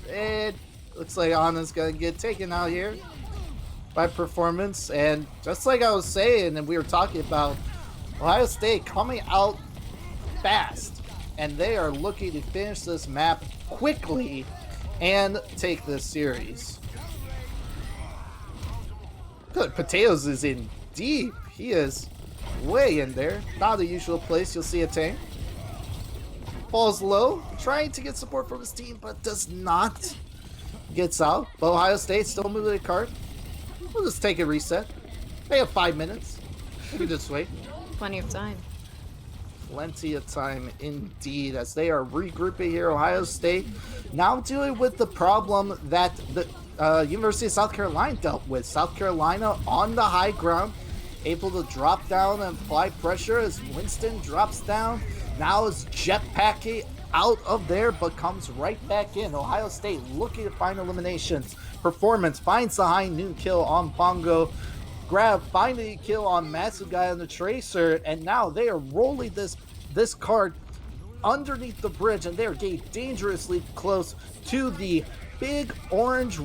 It looks like Anna's gonna get taken out here by Performance, and just like I was saying, and we were talking about, Ohio State coming out fast, and they are looking to finish this map quickly and take this series. Good, Potatoes is in deep. He is way in there. Not the usual place you'll see a tank. Falls low, trying to get support from his team, but does not. Gets out, but Ohio State still moving the card. We'll just take a reset. They have 5 minutes. We can just wait. Plenty of time. Plenty of time indeed, as they are regrouping here. Ohio State now dealing with the problem that the University of South Carolina dealt with. South Carolina on the high ground, able to drop down and apply pressure as Winston drops down. Now is jetpacking out of there, but comes right back in. Ohio State looking to find eliminations. Performance finds the high noon kill on Pongo. Grab finding a kill on Massive Guy on the Tracer, and now they are rolling this card underneath the bridge, and they are getting dangerously close to the big orange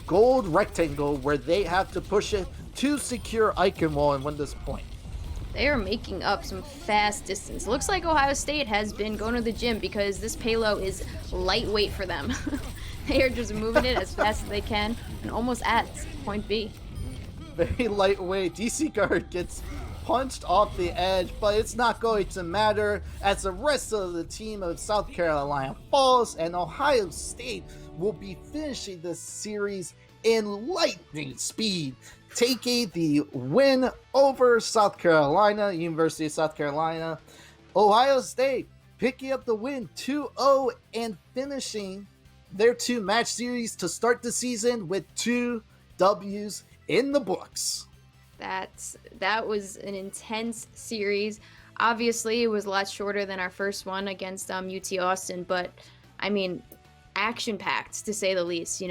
gold rectangle where they have to push it to secure Eichenwalde and win this point. They are making up some fast distance. Looks like Ohio State has been going to the gym because this payload is lightweight for them. They are just moving it as fast as they can and almost at point B. Very lightweight. DC guard gets punched off the edge, but it's not going to matter as the rest of the team of South Carolina falls, and Ohio State will be finishing this series in lightning speed, taking the win over South Carolina, University of South Carolina. Ohio State picking up the win 2-0 and finishing their 2-match series to start the season with 2 W's in the books. That was an intense series. Obviously, it was a lot shorter than our first one against UT Austin, but I mean, action-packed to say the least.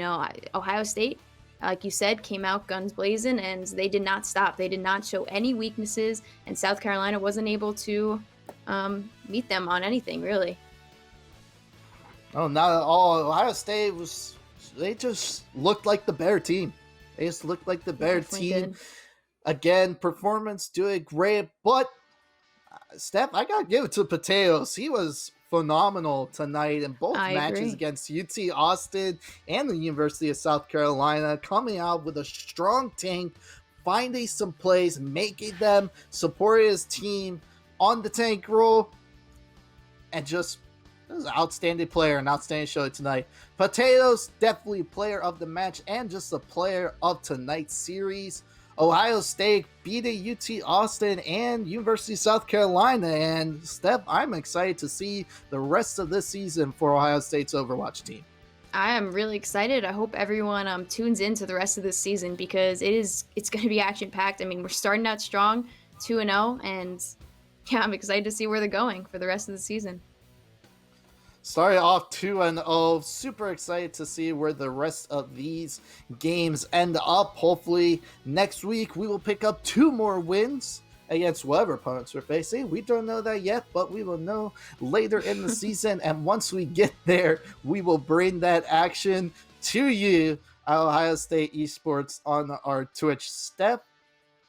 Ohio State, like you said, came out guns blazing, and they did not stop. They did not show any weaknesses, and South Carolina wasn't able to meet them on anything, really. Oh, not at all. Ohio State they just looked like the better team. They just looked like the better team. Did. Again, performance doing great, but Steph, I gotta give it to Potatoes. He was phenomenal tonight in both matches against UT Austin and the University of South Carolina, coming out with a strong tank, finding some plays, making them support his team on the tank roll, and just was an outstanding player, an outstanding show tonight. Potatoes, definitely player of the match and just a player of tonight's series. Ohio State beating UT Austin and University of South Carolina. And Steph, I'm excited to see the rest of this season for Ohio State's Overwatch team. I am really excited. I hope everyone tunes into the rest of this season because it's going to be action-packed. I mean, we're starting out strong, 2-0, and yeah, I'm excited to see where they're going for the rest of the season. Started off 2-0. Super excited to see where the rest of these games end up. Hopefully next week we will pick up 2 more wins against whatever opponents we're facing. We don't know that yet, but we will know later in the season. And once we get there, we will bring that action to you at Ohio State Esports on our Twitch. Steph,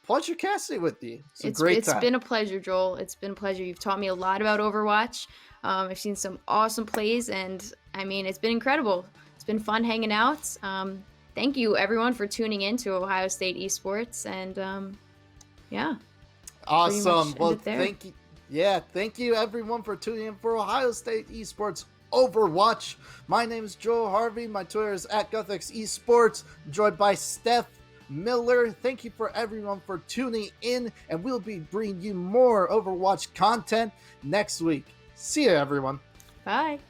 pleasure casting with you. It's been a pleasure, Joel. It's been a pleasure. You've taught me a lot about Overwatch. I've seen some awesome plays, and I mean, it's been incredible. It's been fun hanging out. Thank you, everyone, for tuning in to Ohio State Esports, and yeah. Awesome. Well, thank you. Yeah, thank you, everyone, for tuning in for Ohio State Esports Overwatch. My name is Joel Harvey. My Twitter is @GothicsEsports. Joined by Steph Miller. Thank you for everyone for tuning in, and we'll be bringing you more Overwatch content next week. See you, everyone. Bye.